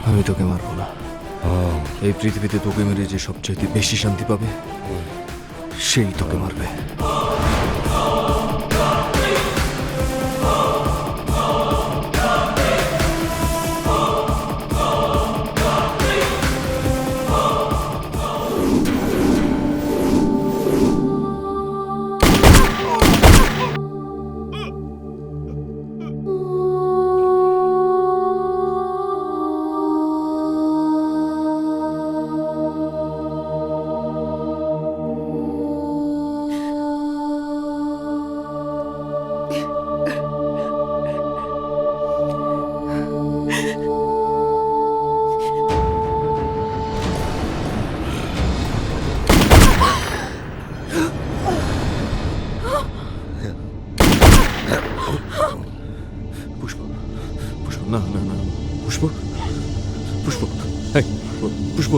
আমি তোকে মারবো না। এই পৃথিবীতে তোকে মেরে যে সবচাইতে বেশি শান্তি পাবে সেই তোকে মারবে। না না না পুষ্প, পুষ্প, এই, পুষ্প।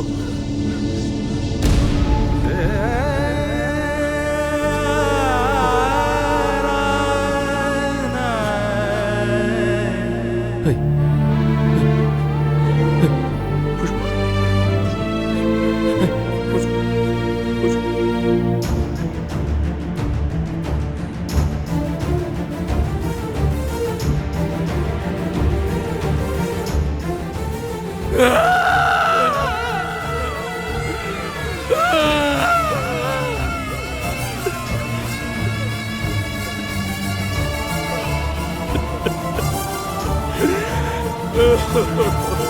Oh